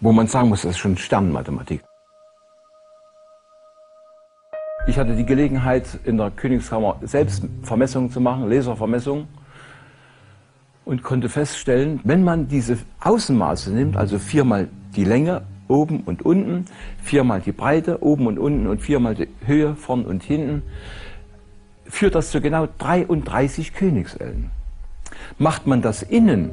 wo man sagen muss, das ist schon Sternenmathematik. Ich hatte die Gelegenheit, in der Königskammer selbst Vermessungen zu machen, Laservermessungen, und konnte feststellen, wenn man diese Außenmaße nimmt, also 4 mal die Länge oben und unten, 4 mal die Breite oben und unten und 4 mal die Höhe vorn und hinten, führt das zu genau 33 Königsellen. Macht man das innen,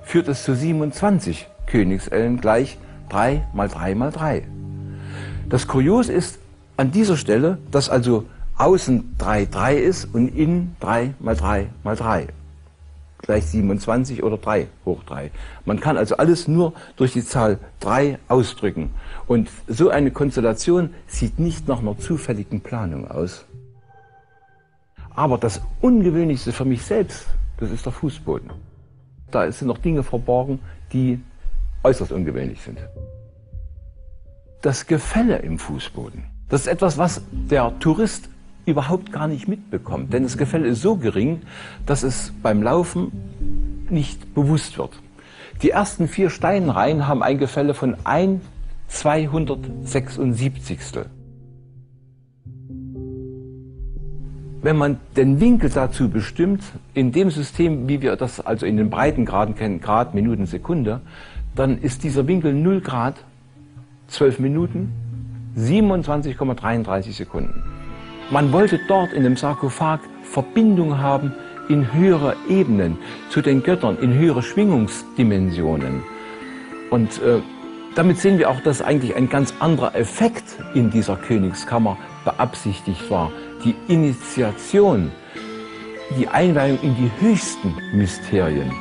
führt es zu 27 Königsellen gleich 3 mal 3 mal 3. Das Kurios ist an dieser Stelle, dass also außen 3 3 ist und innen 3 mal 3 mal 3. Gleich 27 oder 3 hoch 3. Man kann also alles nur durch die Zahl 3 ausdrücken. Und so eine Konstellation sieht nicht nach einer zufälligen Planung aus. Aber das Ungewöhnlichste für mich selbst, das ist der Fußboden. Da sind noch Dinge verborgen, die äußerst ungewöhnlich sind. Das Gefälle im Fußboden, das ist etwas, was der Tourist überhaupt gar nicht mitbekommt. Denn das Gefälle ist so gering, dass es beim Laufen nicht bewusst wird. Die ersten 4 Steinreihen haben ein Gefälle von 1/276. Wenn man den Winkel dazu bestimmt, in dem System, wie wir das also in den Breitengraden kennen, Grad, Minuten, Sekunde, dann ist dieser Winkel 0 Grad, 12 Minuten, 27,33 Sekunden. Man wollte dort in dem Sarkophag Verbindung haben in höhere Ebenen, zu den Göttern, in höhere Schwingungsdimensionen. Und damit sehen wir auch, dass eigentlich ein ganz anderer Effekt in dieser Königskammer beabsichtigt war. Die Initiation, die Einweihung in die höchsten Mysterien.